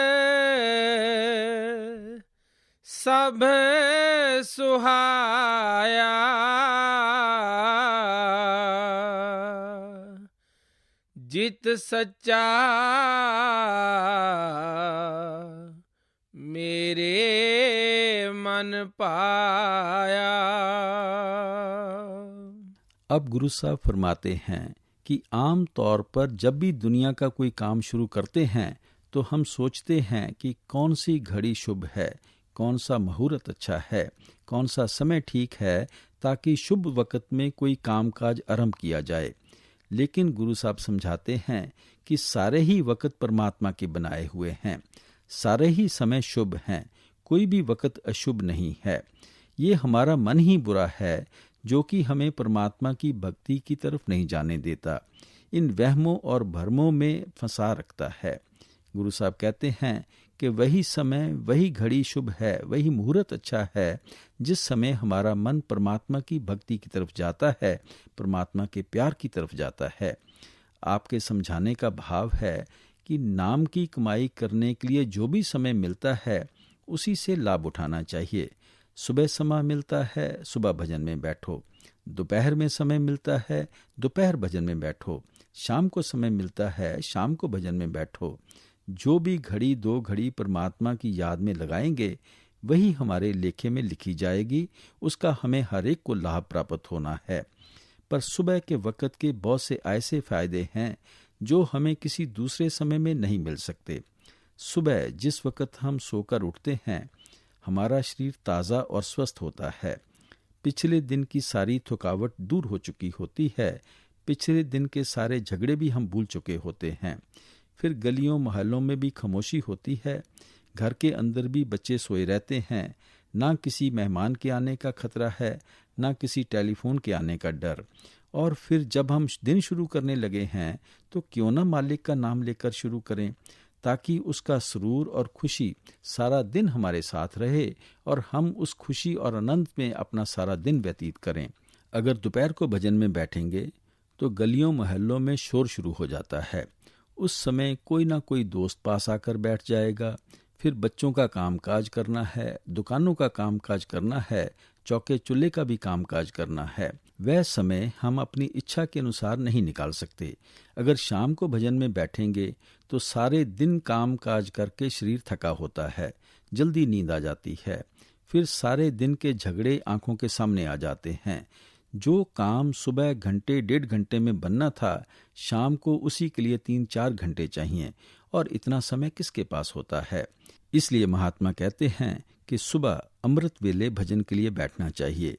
सब सुहाया, जित सच्चा मेरे मन पाया। अब गुरु साहब फरमाते हैं कि आम तौर पर जब भी दुनिया का कोई काम शुरू करते हैं तो हम सोचते हैं कि कौन सी घड़ी शुभ है, कौन सा मुहूर्त अच्छा है, कौन सा समय ठीक है, ताकि शुभ वक्त में कोई कामकाज आरंभ किया जाए। लेकिन गुरु साहब समझाते हैं कि सारे ही वक्त परमात्मा के बनाए हुए हैं, सारे ही समय शुभ हैं, कोई भी वक्त अशुभ नहीं है। ये हमारा मन ही बुरा है जो कि हमें परमात्मा की भक्ति की तरफ नहीं जाने देता, इन वहमों और भ्रमों में फंसा रखता है। गुरु साहब कहते हैं कि वही समय, वही घड़ी शुभ है, वही मुहूर्त अच्छा है जिस समय हमारा मन परमात्मा की भक्ति की तरफ जाता है, परमात्मा के प्यार की तरफ जाता है। आपके समझाने का भाव है कि नाम की कमाई करने के लिए जो भी समय मिलता है उसी से लाभ उठाना चाहिए। सुबह समय मिलता है, सुबह भजन में बैठो। दोपहर में समय मिलता है, दोपहर भजन में बैठो। शाम को समय मिलता है, शाम को भजन में बैठो। जो भी घड़ी दो घड़ी परमात्मा की याद में लगाएंगे वही हमारे लेखे में लिखी जाएगी, उसका हमें हर एक को लाभ प्राप्त होना है। पर सुबह के वक्त के बहुत से ऐसे फायदे हैं जो हमें किसी दूसरे समय में नहीं मिल सकते। सुबह जिस वक्त हम सोकर उठते हैं, हमारा शरीर ताज़ा और स्वस्थ होता है। पिछले दिन की सारी थकावट दूर हो चुकी होती है, पिछले दिन के सारे झगड़े भी हम भूल चुके होते हैं। फिर गलियों मोहल्लों में भी खामोशी होती है, घर के अंदर भी बच्चे सोए रहते हैं। ना किसी मेहमान के आने का खतरा है, ना किसी टेलीफोन के आने का डर। और फिर जब हम दिन शुरू करने लगे हैं तो क्यों ना मालिक का नाम लेकर शुरू करें, ताकि उसका सुरूर और खुशी सारा दिन हमारे साथ रहे और हम उस खुशी और आनंद में अपना सारा दिन व्यतीत करें। अगर दोपहर को भजन में बैठेंगे तो गलियों मोहल्लों में शोर शुरू हो जाता है। उस समय कोई ना कोई दोस्त पास आकर बैठ जाएगा। फिर बच्चों का कामकाज करना है, दुकानों का कामकाज करना है, चौके चूल्हे का भी कामकाज करना है। वह समय हम अपनी इच्छा के अनुसार नहीं निकाल सकते। अगर शाम को भजन में बैठेंगे तो सारे दिन काम काज करके शरीर थका होता है, जल्दी नींद आ जाती है। फिर सारे दिन के झगड़े आंखों के सामने आ जाते हैं। जो काम सुबह घंटे 1.5 घंटे में बनना था, शाम को उसी के लिए 3-4 घंटे चाहिए और इतना समय किसके पास होता है। इसलिए महात्मा कहते हैं कि सुबह अमृत वेले भजन के लिए बैठना चाहिए।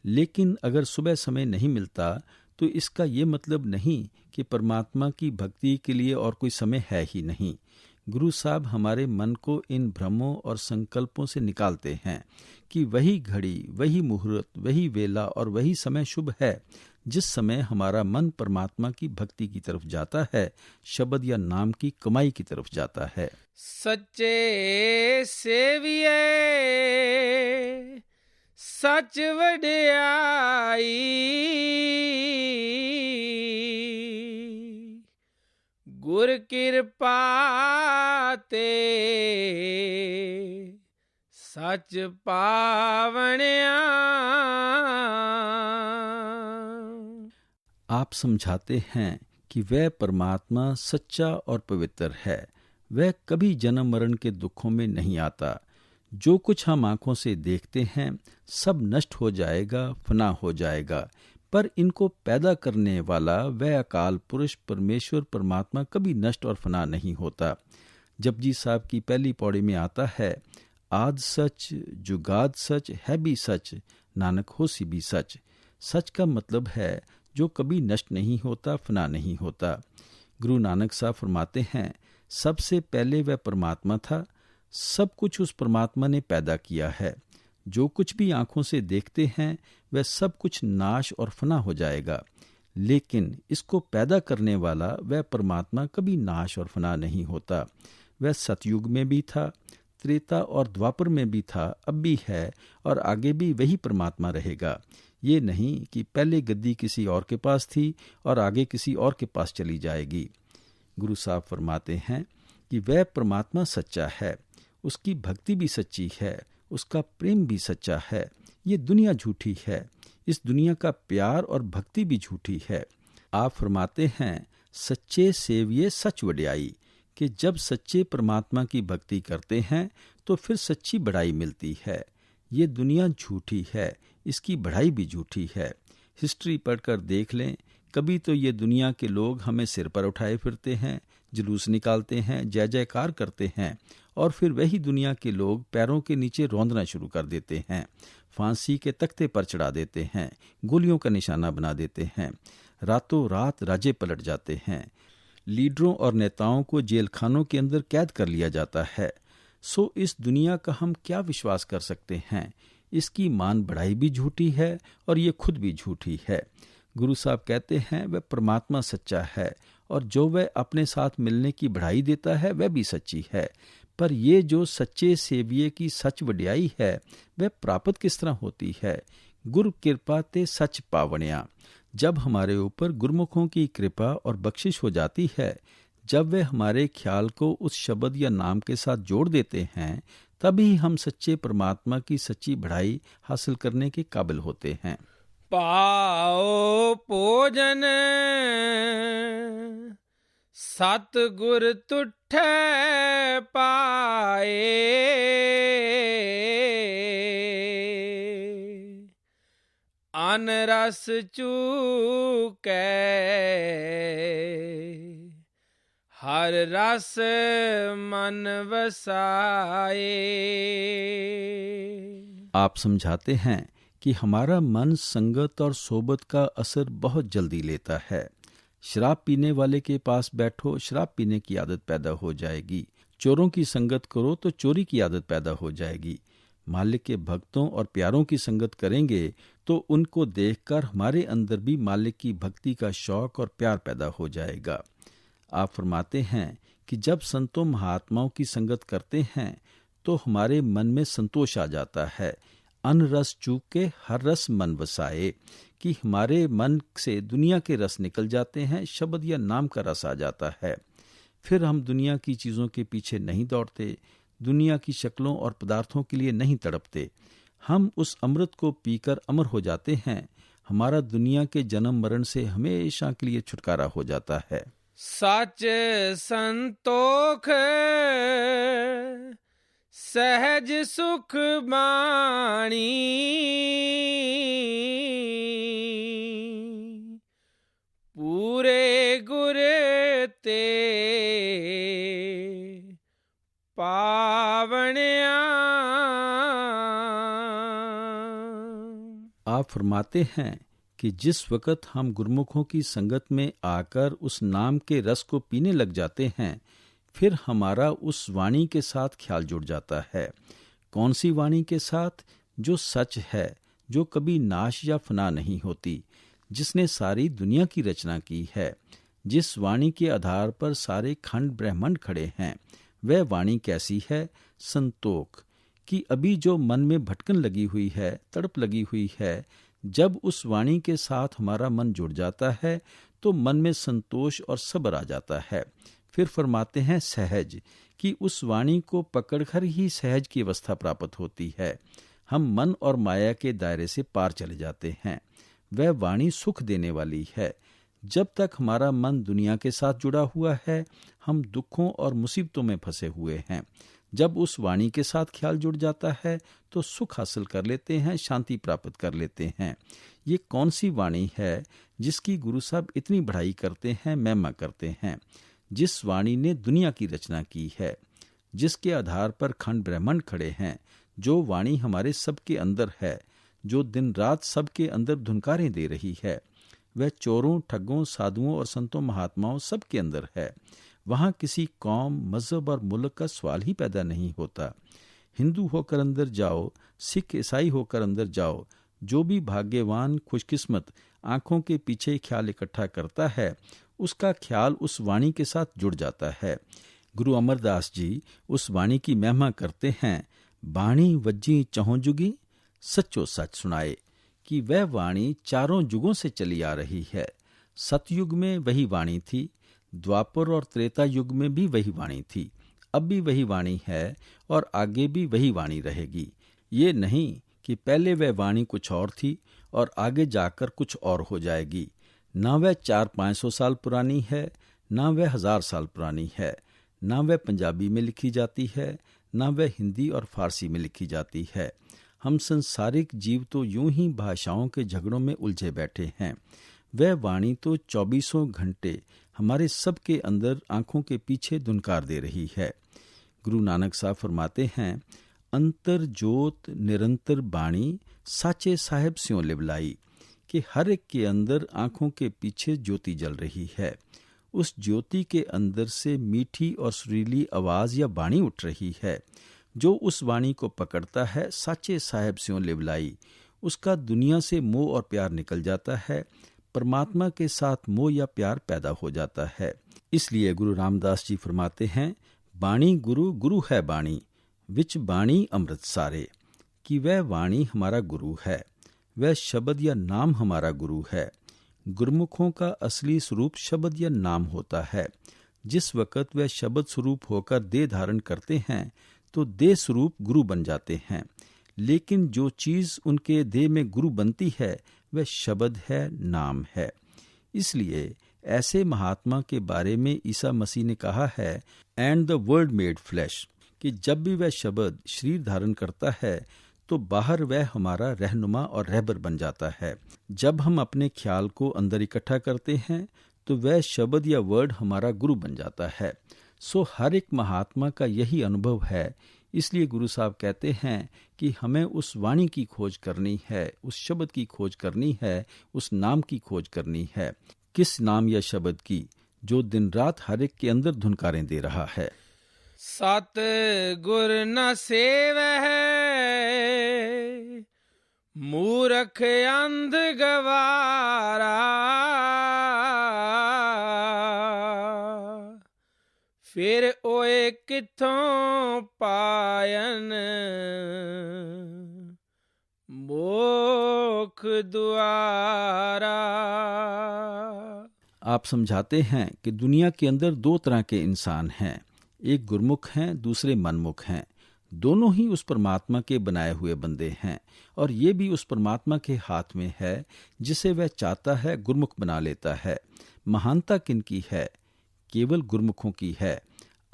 लेकिन अगर सुबह समय नहीं मिलता तो इसका ये मतलब नहीं कि परमात्मा की भक्ति के लिए और कोई समय है ही नहीं। गुरु साहब हमारे मन को इन भ्रमों और संकल्पों से निकालते हैं कि वही घड़ी, वही मुहूर्त, वही वेला और वही समय शुभ है जिस समय हमारा मन परमात्मा की भक्ति की तरफ जाता है, शब्द या नाम की कमाई की तरफ जाता है। सच्चे सेविए सच वड्याई, गुर किरपा ते सच पावणिया। आप समझाते हैं कि वह परमात्मा सच्चा और पवित्र है। वह कभी जन्म मरण के दुखों में नहीं आता। जो कुछ हम आंखों से देखते हैं सब नष्ट हो जाएगा, फना हो जाएगा, पर इनको पैदा करने वाला वह अकाल पुरुष परमेश्वर परमात्मा कभी नष्ट और फना नहीं होता। जपजी साहब की पहली पौड़ी में आता है, आद सच जुगाद सच है भी सच, नानक होसी भी सच। सच का मतलब है जो कभी नष्ट नहीं होता, फना नहीं होता। गुरु नानक साहब फरमाते हैं, सबसे पहले वह परमात्मा था, सब कुछ उस परमात्मा ने पैदा किया है। जो कुछ भी आंखों से देखते हैं वह सब कुछ नाश और फना हो जाएगा, लेकिन इसको पैदा करने वाला वह परमात्मा कभी नाश और फना नहीं होता। वह सतयुग में भी था, त्रेता और द्वापर में भी था, अब भी है और आगे भी वही परमात्मा रहेगा। ये नहीं कि पहले गद्दी किसी और के पास थी और आगे किसी और के पास चली जाएगी। गुरु साहब फरमाते हैं कि वह परमात्मा सच्चा है, उसकी भक्ति भी सच्ची है, उसका प्रेम भी सच्चा है। ये दुनिया झूठी है, इस दुनिया का प्यार और भक्ति भी झूठी है। आप फरमाते हैं, सच्चे सेविये सच वड्याई, कि जब सच्चे परमात्मा की भक्ति करते हैं तो फिर सच्ची बढ़ाई मिलती है। ये दुनिया झूठी है, इसकी बढ़ाई भी झूठी है। हिस्ट्री पढ़कर देख लें, कभी तो ये दुनिया के लोग हमें सिर पर उठाए फिरते हैं, जुलूस निकालते हैं, जय जयकार करते हैं, और फिर वही दुनिया के लोग पैरों के नीचे रौंदना शुरू कर देते हैं, फांसी के तख्ते पर चढ़ा देते हैं, गोलियों का निशाना बना देते हैं, रातों रात राज्य पलट जाते हैं, लीडरों और नेताओं को जेल खानों के अंदर कैद कर लिया जाता है। सो इस दुनिया का हम क्या विश्वास कर सकते हैं? इसकी मान बढ़ाई भी झूठी है और ये खुद भी झूठी है। गुरु साहब कहते हैं, वह परमात्मा सच्चा है और जो वह अपने साथ मिलने की बढ़ाई देता है वह भी सच्ची है। पर ये जो सच्चे सेविये की सच वड्याई है वह प्राप्त किस तरह होती है? गुरु कृपा ते सच पावणिया। जब हमारे ऊपर गुरमुखों की कृपा और बख्शिश हो जाती है, जब वे हमारे ख्याल को उस शब्द या नाम के साथ जोड़ देते हैं, तभी हम सच्चे परमात्मा की सच्ची बढ़ाई हासिल करने के काबिल होते हैं। पाओ भोजन सतगुर तुठै पाए, अन रस चूकै हर रस मन वसाए। आप समझाते हैं कि हमारा मन संगत और सोबत का असर बहुत जल्दी लेता है। शराब पीने वाले के पास बैठो, शराब पीने की आदत पैदा हो जाएगी। चोरों की संगत करो तो चोरी की आदत पैदा हो जाएगी। मालिक के भक्तों और प्यारों की संगत करेंगे तो उनको देखकर हमारे अंदर भी मालिक की भक्ति का शौक और प्यार पैदा हो जाएगा। आप फरमाते हैं कि जब संतों महात्माओं की संगत करते हैं तो हमारे मन में संतोष आ जाता है। अन रस चूक के हर रस मन वसाए, कि हमारे मन से दुनिया के रस निकल जाते हैं, शब्द या नाम का रस आ जाता है। फिर हम दुनिया की चीज़ों के पीछे नहीं दौड़ते, दुनिया की शक्लों और पदार्थों के लिए नहीं तड़पते। हम उस अमृत को पीकर अमर हो जाते हैं। हमारा दुनिया के जन्म मरण से हमेशा के लिए छुटकारा हो जाता है। सच संतोख सहज सुख बाणी, पूरे गुर ते आवणिया। आप फरमाते हैं कि जिस वक़्त हम गुरुमुखों की संगत में आकर उस नाम के रस को पीने लग जाते हैं, फिर हमारा उस वाणी के साथ ख्याल जुड़ जाता है। कौन सी वाणी के साथ? जो सच है, जो कभी नाश या फना नहीं होती, जिसने सारी दुनिया की रचना की है, जिस वाणी के आधार पर सारे खंड ब्रह्मांड खड़े हैं। वह वाणी कैसी है? संतोख। कि अभी जो मन में भटकन लगी हुई है, तड़प लगी हुई है, जब उस वाणी के साथ हमारा मन जुड़ जाता है तो मन में संतोष और सब्र आ जाता है। फिर फरमाते हैं सहज, कि उस वाणी को पकड़कर ही सहज की अवस्था प्राप्त होती है। हम मन और माया के दायरे से पार चले जाते हैं। वह वाणी सुख देने वाली है। जब तक हमारा मन दुनिया के साथ जुड़ा हुआ है, हम दुखों और मुसीबतों में फंसे हुए हैं। जब उस वाणी के साथ ख्याल जुड़ जाता है तो सुख हासिल कर लेते हैं, शांति प्राप्त कर लेते हैं। ये कौन सी वाणी है जिसकी गुरु साहब इतनी बढ़ाई करते हैं, महिमा करते हैं? जिस वाणी ने दुनिया की रचना की है, जिसके आधार पर खंड ब्रह्मांड खड़े हैं, जो वाणी हमारे सबके अंदर है, जो दिन रात सबके अंदर धुनकारें दे रही है, वह चोरों, ठगों, साधुओं और संतों, महात्माओं सबके अंदर है। वहाँ किसी कौम, मजहब और मुल्क का सवाल ही पैदा नहीं होता। हिंदू होकर अंदर जाओ, सिख ईसाई होकर अंदर जाओ, जो भी भाग्यवान खुशकिस्मत आंखों के पीछे ख्याल इकट्ठा करता है, उसका ख्याल उस वाणी के साथ जुड़ जाता है। गुरु अमरदास जी उस वाणी की महिमा करते हैं। बाणी वज्जी चहों जुगी, सच्चो सच सुनाए। कि वह वाणी चारों युगों से चली आ रही है। सतयुग में वही वाणी थी, द्वापर और त्रेता युग में भी वही वाणी थी, अब भी वही वाणी है और आगे भी वही वाणी रहेगी। ये नहीं कि पहले वह वाणी कुछ और थी और आगे जाकर कुछ और हो जाएगी। ना वह 400-500 साल पुरानी है, ना वह 1000 साल पुरानी है, ना वह पंजाबी में लिखी जाती है, ना वह हिंदी और फारसी में लिखी जाती है। हम संसारिक जीव तो यूं ही भाषाओं के झगड़ों में उलझे बैठे हैं। वह वाणी तो 24 घंटे हमारे सबके अंदर आंखों के पीछे धुनकार दे रही है। गुरु नानक साहब फरमाते हैं, अंतर जोत निरंतर बाणी, साचे साहेब स्यों लिवलाई। कि हर एक के अंदर आंखों के पीछे ज्योति जल रही है। उस ज्योति के अंदर से मीठी और सुरीली आवाज या वाणी उठ रही है। जो उस वाणी को पकड़ता है, साचे साहेब स्यों लिवलाई, उसका दुनिया से मोह और प्यार निकल जाता है। परमात्मा के साथ मोह या प्यार पैदा हो जाता है। इसलिए गुरु रामदास जी फरमाते हैं, बाणी गुरु, गुरु है बाणी, विच बाणी अमृत सारे। कि वह वाणी हमारा गुरु है, वह शब्द या नाम हमारा गुरु है। गुरुमुखों का असली स्वरूप शब्द या नाम होता है। जिस वक़्त वह शब्द स्वरूप होकर देह धारण करते हैं तो देह स्वरूप गुरु बन जाते हैं। लेकिन जो चीज़ उनके देह में गुरु बनती है वह शब्द है, नाम है। इसलिए ऐसे महात्मा के बारे में ईसा मसीह ने कहा है, and the word made flash, कि जब भी वह शब्द शरीर धारण करता है तो बाहर वह हमारा रहनुमा और रहबर बन जाता है। जब हम अपने ख्याल को अंदर इकट्ठा करते हैं तो वह शब्द या वर्ड हमारा गुरु बन जाता है। सो हर एक महात्मा का यही अनुभव है। इसलिए गुरु साहब कहते हैं कि हमें उस वाणी की खोज करनी है, उस शब्द की खोज करनी है, उस नाम की खोज करनी है। किस नाम या शब्द की? जो दिन रात हर एक के अंदर धुनकारें दे रहा है। सत गुर न सेवै, मूरख अंध गवारा। फिर ओए किथों पायन, मोख द्वारा। आप समझाते हैं कि दुनिया के अंदर दो तरह के इंसान हैं, एक गुरमुख हैं, दूसरे मनमुख हैं। दोनों ही उस परमात्मा के बनाए हुए बंदे हैं और ये भी उस परमात्मा के हाथ में है। जिसे वह चाहता है गुरमुख बना लेता है। महानता किनकी है? केवल गुरमुखों की है।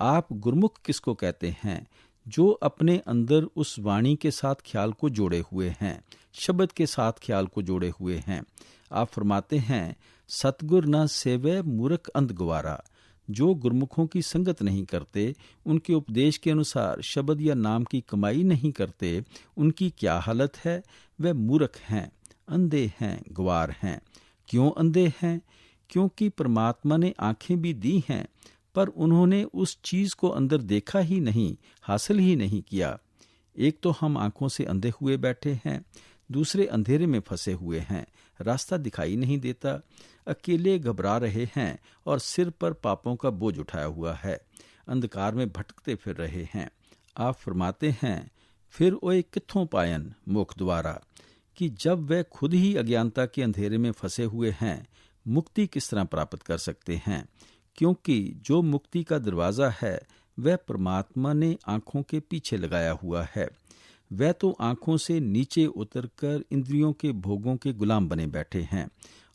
आप गुरमुख किसको कहते हैं? जो अपने अंदर उस वाणी के साथ ख्याल को जोड़े हुए हैं, शब्द के साथ ख्याल को जोड़े हुए हैं। आप फरमाते हैं, सतगुर न सेवे मूर्ख अंध गवारा। जो गुरमुखों की संगत नहीं करते, उनके उपदेश के अनुसार शब्द या नाम की कमाई नहीं करते, उनकी क्या हालत है? वे मूर्ख हैं, अंधे हैं, गंवार हैं। क्यों अंधे हैं? क्योंकि परमात्मा ने आंखें भी दी हैं, पर उन्होंने उस चीज को अंदर देखा ही नहीं, हासिल ही नहीं किया। एक तो हम आंखों से अंधे हुए बैठे हैं, दूसरे अंधेरे में फंसे हुए हैं, रास्ता दिखाई नहीं देता, अकेले घबरा रहे हैं और सिर पर पापों का बोझ उठाया हुआ है, अंधकार में भटकते फिर रहे हैं। आप फरमाते हैं, फिर ओए कित्थों पायन मुख द्वारा, कि जब वे खुद ही अज्ञानता के अंधेरे में फंसे हुए हैं, मुक्ति किस तरह प्राप्त कर सकते हैं? क्योंकि जो मुक्ति का दरवाज़ा है वह परमात्मा ने आंखों के पीछे लगाया हुआ है। वह तो आंखों से नीचे उतरकर इंद्रियों के भोगों के गुलाम बने बैठे हैं,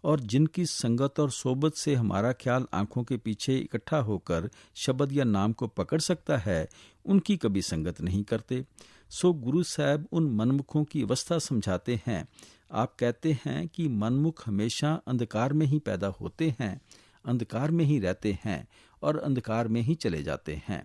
और जिनकी संगत और सोबत से हमारा ख्याल आंखों के पीछे इकट्ठा होकर शब्द या नाम को पकड़ सकता है, उनकी कभी संगत नहीं करते। सो गुरु साहब उन मनमुखों की अवस्था समझाते हैं। आप कहते हैं कि मनमुख हमेशा अंधकार में ही पैदा होते हैं, अंधकार में ही रहते हैं और अंधकार में ही चले जाते हैं।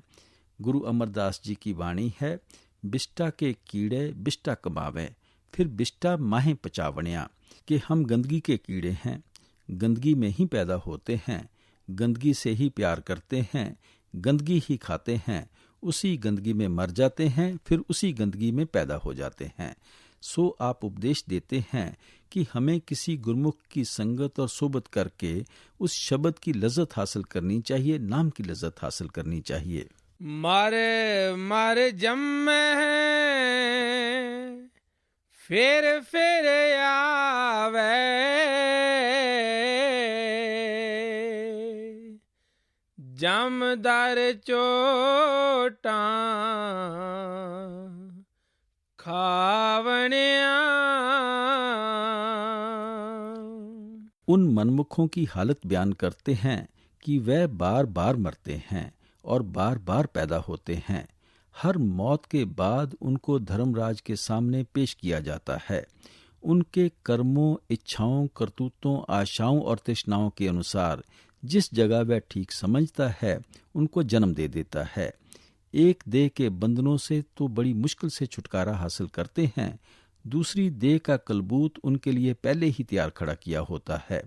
गुरु अमरदास जी की वाणी है, बिष्टा के कीड़े बिष्टा कमावे, फिर बिष्टा माहे पचावणिया, कि हम गंदगी के कीड़े हैं, गंदगी में ही पैदा होते हैं, गंदगी से ही प्यार करते हैं, गंदगी ही खाते हैं, उसी गंदगी में मर जाते हैं, फिर उसी गंदगी में पैदा हो जाते हैं। सो आप उपदेश देते हैं कि हमें किसी गुरमुख की संगत और सोबत करके उस शब्द की लज्जत हासिल करनी चाहिए, नाम की लज्जत हासिल करनी चाहिए। मारे मारे जम्मे फेर फेर आवे, जमदार चोटा खावणिया। उन मनमुखों की हालत बयान करते हैं कि वह बार बार मरते हैं और बार बार पैदा होते हैं। हर मौत के बाद उनको धर्मराज के सामने पेश किया जाता है। उनके कर्मों, इच्छाओं, करतूतों, आशाओं और तृष्णाओं के अनुसार जिस जगह वह ठीक समझता है, उनको जन्म दे देता है। एक देह के बंधनों से तो बड़ी मुश्किल से छुटकारा हासिल करते हैं, दूसरी देह का कलबूत उनके लिए पहले ही तैयार खड़ा किया होता है।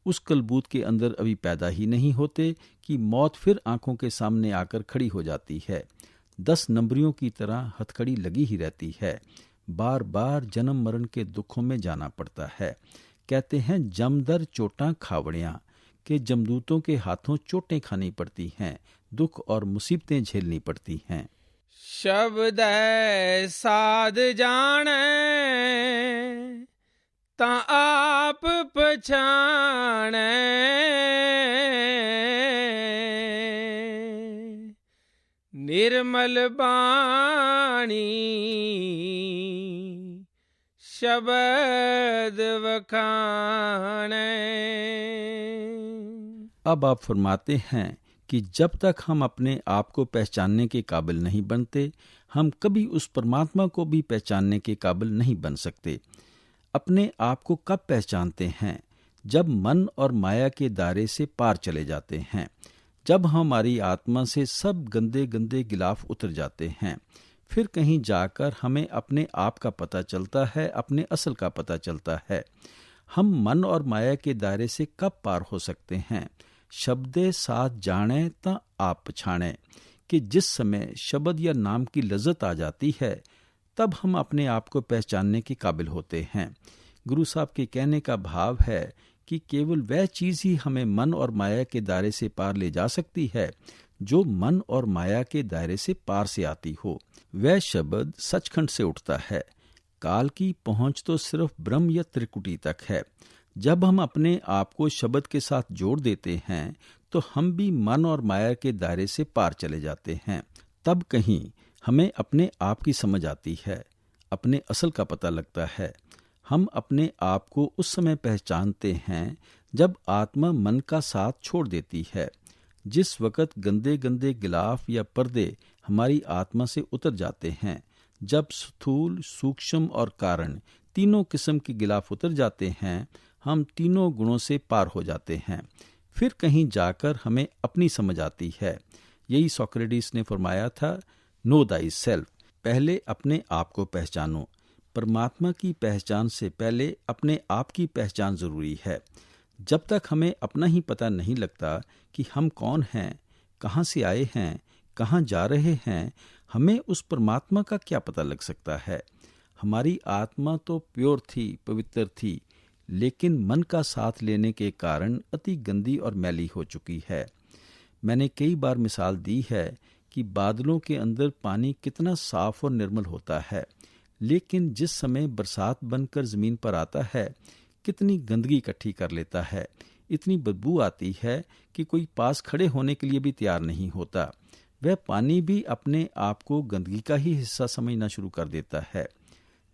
उस कलबूत के अंदर अभी पैदा ही नहीं होते कि मौत फिर आंखों के सामने आकर खड़ी हो जाती है। 10 नंबरियों की तरह हथकड़ी लगी ही रहती है। बार बार जन्म मरण के दुखों में जाना पड़ता है। कहते हैं जमदर चोटां खावड़ियां, के जमदूतों के हाथों चोटें खानी पड़ती हैं, दुख और मुसीबतें झेलनी पड़ती हैं। शब्द साध जाने ता आप पछाणे, निर्मल बाणी शब्द वखाणे। अब आप फरमाते हैं कि जब तक हम अपने आप को पहचानने के काबिल नहीं बनते, हम कभी उस परमात्मा को भी पहचानने के काबिल नहीं बन सकते। अपने आप को कब पहचानते हैं? जब मन और माया के दायरे से पार चले जाते हैं, जब हमारी आत्मा से सब गंदे गंदे गिलाफ उतर जाते हैं। फिर कहीं जाकर हमें अपने आप का पता चलता है, अपने असल का पता चलता है। हम मन और माया के दायरे से कब पार हो सकते हैं? शब्दे साथ जाने ता आप पछाणे, कि जिस समय शब्द या नाम की लज्जत आ जाती है, तब हम अपने आप को पहचानने के काबिल होते हैं। गुरु साहब के कहने का भाव है कि केवल वह चीज ही हमें मन और माया के दायरे से पार ले जा सकती है जो मन और माया के दायरे से पार से आती हो। वह शब्द सचखंड से उठता है। काल की पहुंच तो सिर्फ ब्रह्म या त्रिकुटी तक है। जब हम अपने आप को शब्द के साथ जोड़ देते हैं तो हम भी मन और माया के दायरे से पार चले जाते हैं। तब कहीं हमें अपने आप की समझ आती है, अपने असल का पता लगता है। हम अपने आप को उस समय पहचानते हैं जब आत्मा मन का साथ छोड़ देती है। जिस वक़्त गंदे गंदे गिलाफ या पर्दे हमारी आत्मा से उतर जाते हैं, जब स्थूल, सूक्ष्म और कारण तीनों किस्म के गिलाफ उतर जाते हैं, हम तीनों गुणों से पार हो जाते हैं। फिर कहीं जाकर हमें अपनी समझ आती है। यही सोक्रेटिस ने फरमाया था, नो दाई सेल्फ, पहले अपने आप को पहचानो। परमात्मा की पहचान से पहले अपने आप की पहचान जरूरी है। जब तक हमें अपना ही पता नहीं लगता कि हम कौन हैं, कहाँ से आए हैं, कहाँ जा रहे हैं, हमें उस परमात्मा का क्या पता लग सकता है। हमारी आत्मा तो प्योर थी, पवित्र थी, लेकिन मन का साथ लेने के कारण अति गंदी और मैली हो चुकी है। मैंने कई बार मिसाल दी है कि बादलों के अंदर पानी कितना साफ और निर्मल होता है, लेकिन जिस समय बरसात बनकर ज़मीन पर आता है, कितनी गंदगी इकट्ठी कर लेता है। इतनी बदबू आती है कि कोई पास खड़े होने के लिए भी तैयार नहीं होता। वह पानी भी अपने आप को गंदगी का ही हिस्सा समझना शुरू कर देता है।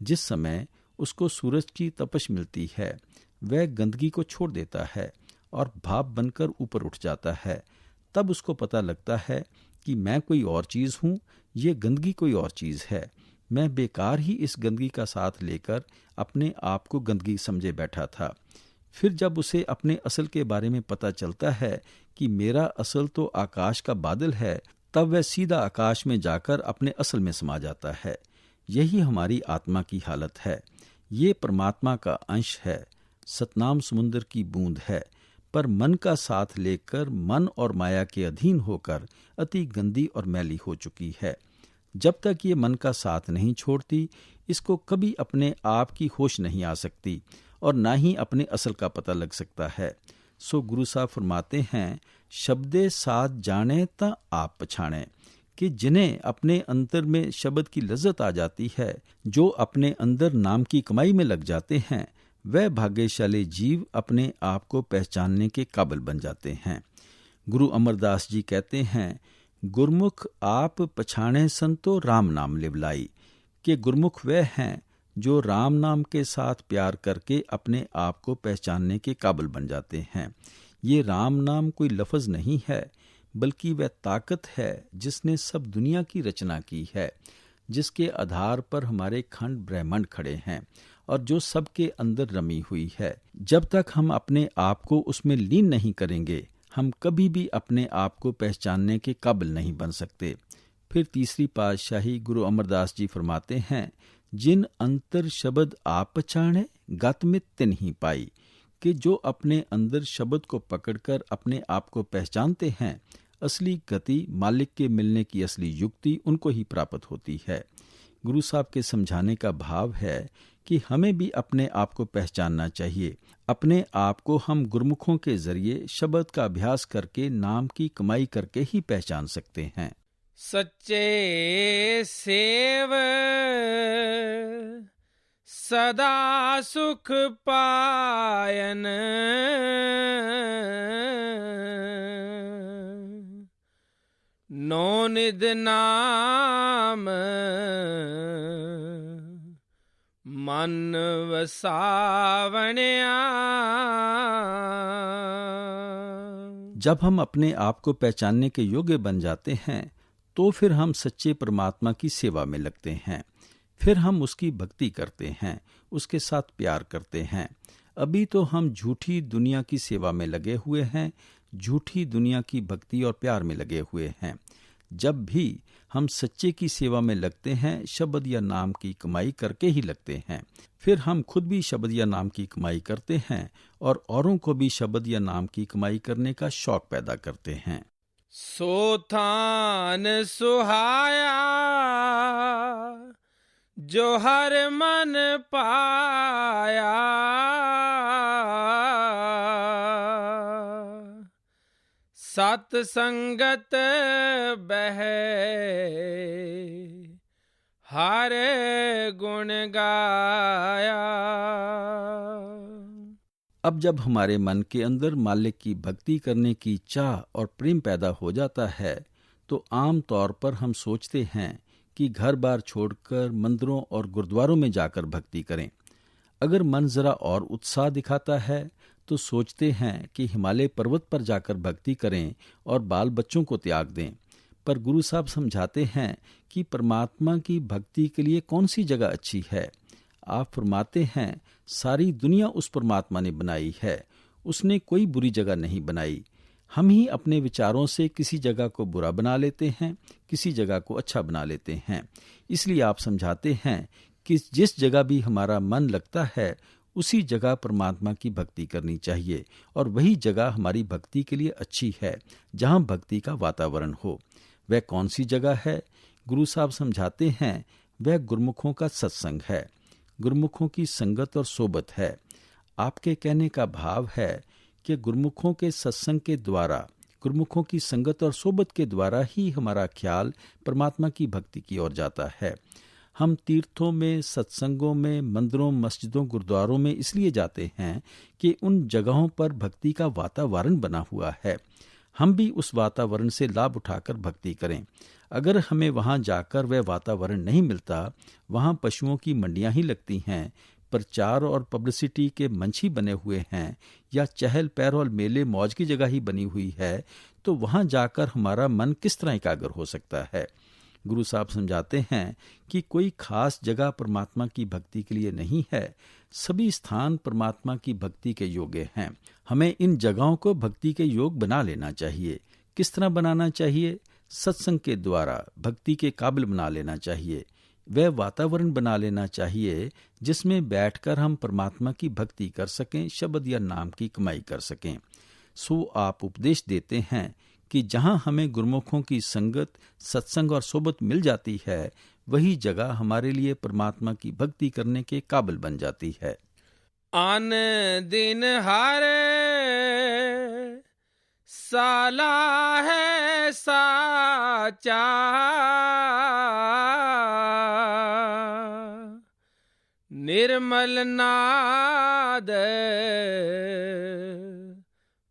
जिस समय उसको सूरज की तपश मिलती है, वह गंदगी को छोड़ देता है और भाप बनकर ऊपर उठ जाता है। तब उसको पता लगता है कि मैं कोई और चीज़ हूँ, ये गंदगी कोई और चीज़ है। मैं बेकार ही इस गंदगी का साथ लेकर अपने आप को गंदगी समझे बैठा था। फिर जब उसे अपने असल के बारे में पता चलता है कि मेरा असल तो आकाश का बादल है, तब वह सीधा आकाश में जाकर अपने असल में समा जाता है। यही हमारी आत्मा की हालत है। ये परमात्मा का अंश है, सतनाम समुद्र की बूंद है, पर मन का साथ लेकर मन और माया के अधीन होकर अति गंदी और मैली हो चुकी है। जब तक ये मन का साथ नहीं छोड़ती, इसको कभी अपने आप की होश नहीं आ सकती और ना ही अपने असल का पता लग सकता है। सो गुरु साहब फरमाते हैं, शब्दे साथ जाने ता आप पछाणे, कि जिन्हें अपने अंतर में शब्द की लज्जत आ जाती है, जो अपने अंदर नाम की कमाई में लग जाते हैं, वह भाग्यशाली जीव अपने आप को पहचानने के काबिल बन जाते हैं। गुरु अमरदास जी कहते हैं, गुरमुख आप पछाणे संतो राम नाम लिवलाई, कि गुरमुख वह हैं जो राम नाम के साथ प्यार करके अपने आप को पहचानने के काबिल बन जाते हैं। ये राम नाम कोई लफ्ज़ नहीं है, बल्कि वह ताकत है जिसने सब दुनिया की रचना की है, जिसके आधार पर हमारे खंड ब्रह्मांड खड़े हैं और जो सबके अंदर रमी हुई है। जब तक हम अपने आप को उसमें लीन नहीं करेंगे, हम कभी भी अपने आप को पहचानने के काबिल नहीं बन सकते। फिर तीसरी पातशाही गुरु अमरदास जी फरमाते हैं, जिन अंतर शब्द आप पछाणे गत में तिन ही पाई, कि जो अपने अंदर शब्द को पकड़कर अपने आप को पहचानते हैं, असली गति, मालिक के मिलने की असली युक्ति उनको ही प्राप्त होती है। गुरु साहब के समझाने का भाव है कि हमें भी अपने आप को पहचानना चाहिए। अपने आप को हम गुरमुखों के जरिए शब्द का अभ्यास करके, नाम की कमाई करके ही पहचान सकते हैं। सच्चे सेव सदा सुख पायन, नो निध नाम मन वसावण्या। जब हम अपने आप को पहचानने के योग्य बन जाते हैं, तो फिर हम सच्चे परमात्मा की सेवा में लगते हैं। फिर हम उसकी भक्ति करते हैं, उसके साथ प्यार करते हैं। अभी तो हम झूठी दुनिया की सेवा में लगे हुए हैं, झूठी दुनिया की भक्ति और प्यार में लगे हुए हैं। जब भी हम सच्चे की सेवा में लगते हैं, शब्द या नाम की कमाई करके ही लगते हैं। फिर हम खुद भी शब्द या नाम की कमाई करते हैं और औरों को भी शब्द या नाम की कमाई करने का शौक पैदा करते हैं। सोथान सुहाया जो हर मन पाया, सत संगत बह हर गुण गाया। अब जब हमारे मन के अंदर मालिक की भक्ति करने की चाह और प्रेम पैदा हो जाता है, तो आम तौर पर हम सोचते हैं कि घर बार छोड़कर मंदिरों और गुरुद्वारों में जाकर भक्ति करें। अगर मन जरा और उत्साह दिखाता है, तो सोचते हैं कि हिमालय पर्वत पर जाकर भक्ति करें और बाल बच्चों को त्याग दें। पर गुरु साहब समझाते हैं कि परमात्मा की भक्ति के लिए कौन सी जगह अच्छी है। आप फरमाते हैं, सारी दुनिया उस परमात्मा ने बनाई है, उसने कोई बुरी जगह नहीं बनाई। हम ही अपने विचारों से किसी जगह को बुरा बना लेते हैं, किसी जगह को अच्छा बना लेते हैं। इसलिए आप समझाते हैं कि जिस जगह भी हमारा मन लगता है उसी जगह परमात्मा की भक्ति करनी चाहिए, और वही जगह हमारी भक्ति के लिए अच्छी है, जहां भक्ति का वातावरण हो। वह कौन सी जगह है? गुरु साहब समझाते हैं, वह गुरमुखों का सत्संग है, गुरमुखों की संगत और सोबत है। आपके कहने का भाव है कि गुरमुखों के सत्संग के द्वारा, गुरमुखों की संगत और सोबत के द्वारा ही हमारा ख्याल परमात्मा की भक्ति की ओर जाता है। हम तीर्थों में, सत्संगों में, मंदिरों, मस्जिदों, गुरुद्वारों में इसलिए जाते हैं कि उन जगहों पर भक्ति का वातावरण बना हुआ है। हम भी उस वातावरण से लाभ उठाकर भक्ति करें। अगर हमें वहां जाकर वह वातावरण नहीं मिलता, वहां पशुओं की मंडियां ही लगती हैं, प्रचार और पब्लिसिटी के मंच ही बने हुए हैं, या चहल पहल और मेले मौज की जगह ही बनी हुई है, तो वहां जाकर हमारा मन किस तरह एकाग्र हो सकता है? गुरु साहब समझाते हैं कि कोई खास जगह परमात्मा की भक्ति के लिए नहीं है, सभी स्थान परमात्मा की भक्ति के योग्य हैं। हमें इन जगहों को भक्ति के योग बना लेना चाहिए। किस तरह बनाना चाहिए? सत्संग के द्वारा भक्ति के काबिल बना लेना चाहिए। वह वातावरण बना लेना चाहिए जिसमें बैठकर हम परमात्मा की भक्ति कर सकें, शब्द या नाम की कमाई कर सकें। सो आप उपदेश देते हैं कि जहां हमें गुरमुखों की संगत, सत्संग और सोबत मिल जाती है, वही जगह हमारे लिए परमात्मा की भक्ति करने के काबिल बन जाती है। आन दिन हारे साला है साचा, निर्मल नाद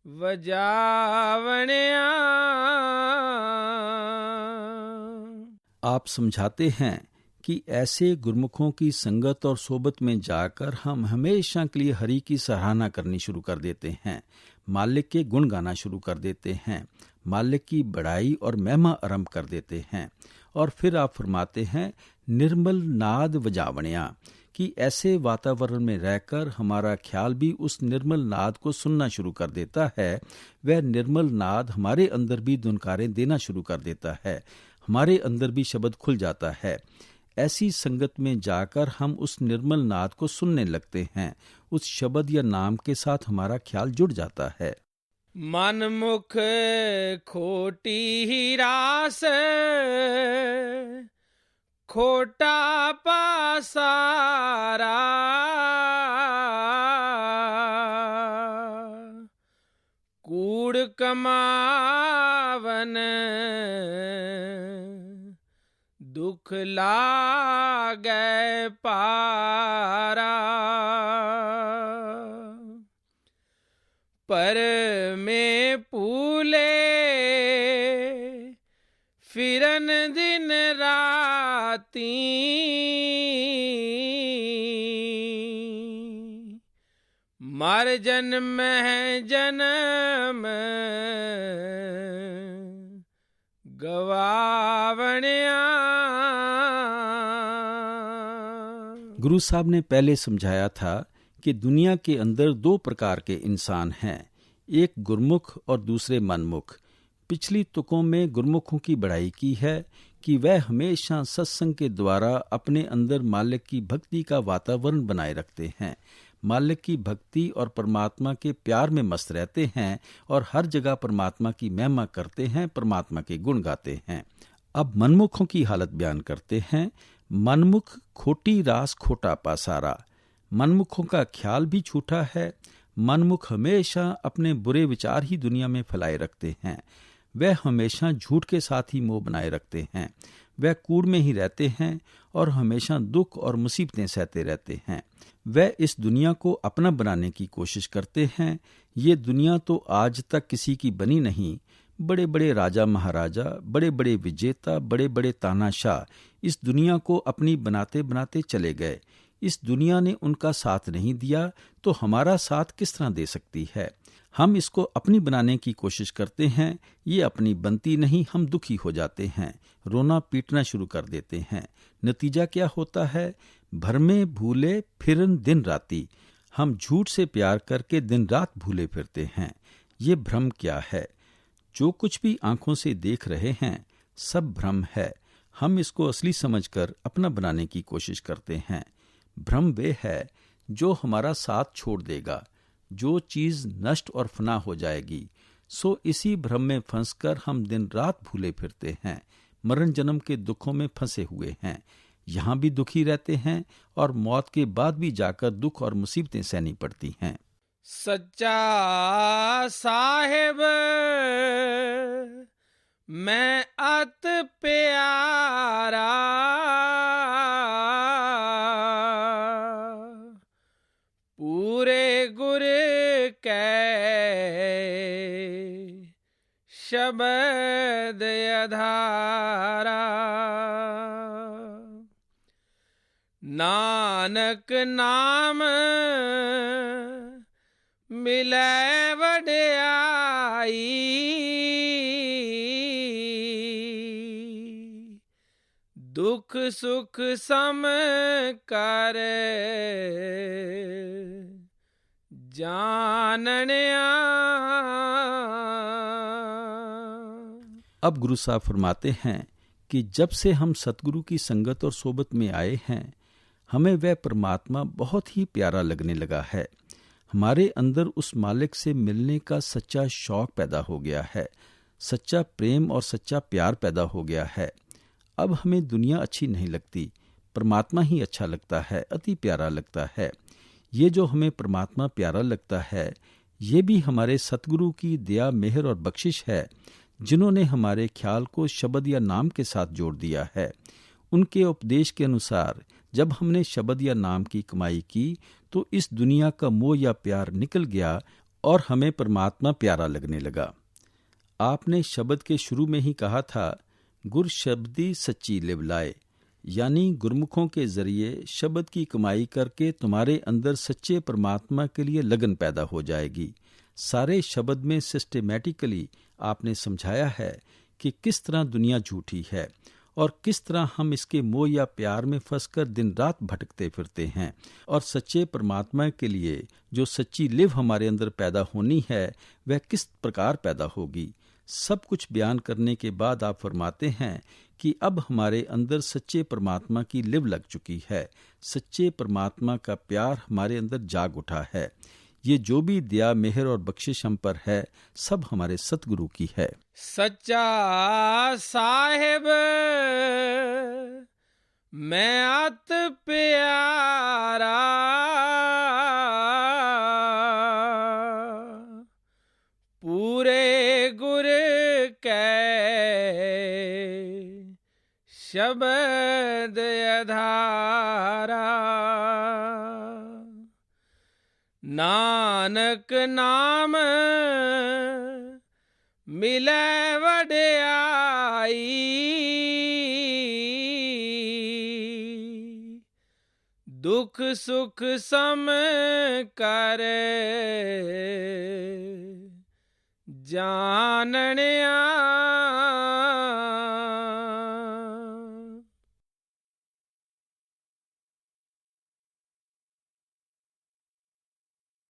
वजावण्या। आप समझाते हैं कि ऐसे गुरमुखों की संगत और सोबत में जाकर हम हमेशा के लिए हरि की सराहना करनी शुरू कर देते हैं, मालिक के गुण गाना शुरू कर देते हैं, मालिक की बड़ाई और महिमा आरंभ कर देते हैं। और फिर आप फरमाते हैं, निर्मल नाद वजावण्या, कि ऐसे वातावरण में रहकर हमारा ख्याल भी उस निर्मल नाद को सुनना शुरू कर देता है। वह निर्मल नाद हमारे अंदर भी धुनकारें देना शुरू कर देता है, हमारे अंदर भी शब्द खुल जाता है। ऐसी संगत में जाकर हम उस निर्मल नाद को सुनने लगते हैं, उस शब्द या नाम के साथ हमारा ख्याल जुड़ जाता है। मन मुख खोटी ही रास, खोटा पासारा, कूड़ कमावन दुख लागे पारा, पर में पूले फिरन दिन राती, मर जन्म है जन्म गवावण्या। गुरु साहब ने पहले समझाया था कि दुनिया के अंदर दो प्रकार के इंसान हैं, एक गुरमुख और दूसरे मनमुख। पिछली तुकों में गुरमुखों की बड़ाई की है कि वह हमेशा सत्संग के द्वारा अपने अंदर मालिक की भक्ति का वातावरण बनाए रखते हैं, मालिक की भक्ति और परमात्मा के प्यार में मस्त रहते हैं और हर जगह परमात्मा की महिमा करते हैं, परमात्मा के गुण गाते हैं। अब मनमुखों की हालत बयान करते हैं। मनमुख खोटी रास खोटा पासारा, मनमुखों का ख्याल भी झूठा है। मनमुख हमेशा अपने बुरे विचार ही दुनिया में फैलाए रखते हैं, वह हमेशा झूठ के साथ ही मोह बनाए रखते हैं, वह कूड़ में ही रहते हैं और हमेशा दुख और मुसीबतें सहते रहते हैं। वह इस दुनिया को अपना बनाने की कोशिश करते हैं। ये दुनिया तो आज तक किसी की बनी नहीं। बड़े बड़े राजा महाराजा, बड़े बड़े विजेता, बड़े बड़े तानाशाह इस दुनिया को अपनी बनाते बनाते चले गए। इस दुनिया ने उनका साथ नहीं दिया तो हमारा साथ किस तरह दे सकती है? हम इसको अपनी बनाने की कोशिश करते हैं, ये अपनी बनती नहीं, हम दुखी हो जाते हैं, रोना पीटना शुरू कर देते हैं। नतीजा क्या होता है? भरमे भूले फिरन दिन राती, हम झूठ से प्यार करके दिन रात भूले फिरते हैं। ये भ्रम क्या है? जो कुछ भी आंखों से देख रहे हैं सब भ्रम है। हम इसको असली समझकर अपना बनाने की कोशिश करते हैं। भ्रम वे है जो हमारा साथ छोड़ देगा, जो चीज नष्ट और फना हो जाएगी। सो इसी भ्रम में फंसकर हम दिन रात भूले फिरते हैं, मरण जन्म के दुखों में फंसे हुए हैं। यहाँ भी दुखी रहते हैं और मौत के बाद भी जाकर दुख और मुसीबतें सहनी पड़ती हैं। सच्चा साहिब मैं अत प्यारा, पूरे गुर कै शब्द अधारा। नानक नाम मिलै वड्याई, दुख सुख सम कर जाननिया। अब गुरु साहब फरमाते हैं कि जब से हम सतगुरु की संगत और सोबत में आए हैं, हमें वह परमात्मा बहुत ही प्यारा लगने लगा है। हमारे अंदर उस मालिक से मिलने का सच्चा शौक पैदा हो गया है, सच्चा प्रेम और सच्चा प्यार पैदा हो गया है। अब हमें दुनिया अच्छी नहीं लगती, परमात्मा ही अच्छा लगता है, अति प्यारा लगता है। ये जो हमें परमात्मा प्यारा लगता है, ये भी हमारे सतगुरु की दया, मेहर और बख्शिश है, जिन्होंने हमारे ख्याल को शब्द या नाम के साथ जोड़ दिया है। उनके उपदेश के अनुसार जब हमने शब्द या नाम की कमाई की तो इस दुनिया का मोह या प्यार निकल गया और हमें परमात्मा प्यारा लगने लगा। आपने शब्द के शुरू में ही कहा था, गुर शब्दी सच्ची लिव लाए, यानी गुरमुखों के जरिए शब्द की कमाई करके तुम्हारे अंदर सच्चे परमात्मा के लिए लगन पैदा हो जाएगी। सारे शब्द में सिस्टेमैटिकली आपने समझाया है कि किस तरह दुनिया झूठी है और किस तरह हम इसके मोह या प्यार में फंसकर दिन रात भटकते फिरते हैं, और सच्चे परमात्मा के लिए जो सच्ची लिव हमारे अंदर पैदा होनी है वह किस प्रकार पैदा होगी। सब कुछ बयान करने के बाद आप फरमाते हैं कि अब हमारे अंदर सच्चे परमात्मा की लिव लग चुकी है, सच्चे परमात्मा का प्यार हमारे अंदर जाग उठा है। ये जो भी दया, मेहर और बख्शिश हम पर है, सब हमारे सतगुरु की है। सच्चा साहिब मैं अत प्यारा, पूरे गुर कै शब्द अधारा। नानक नाम मिलै वड्याई, दुख सुख सम कर जाननिया।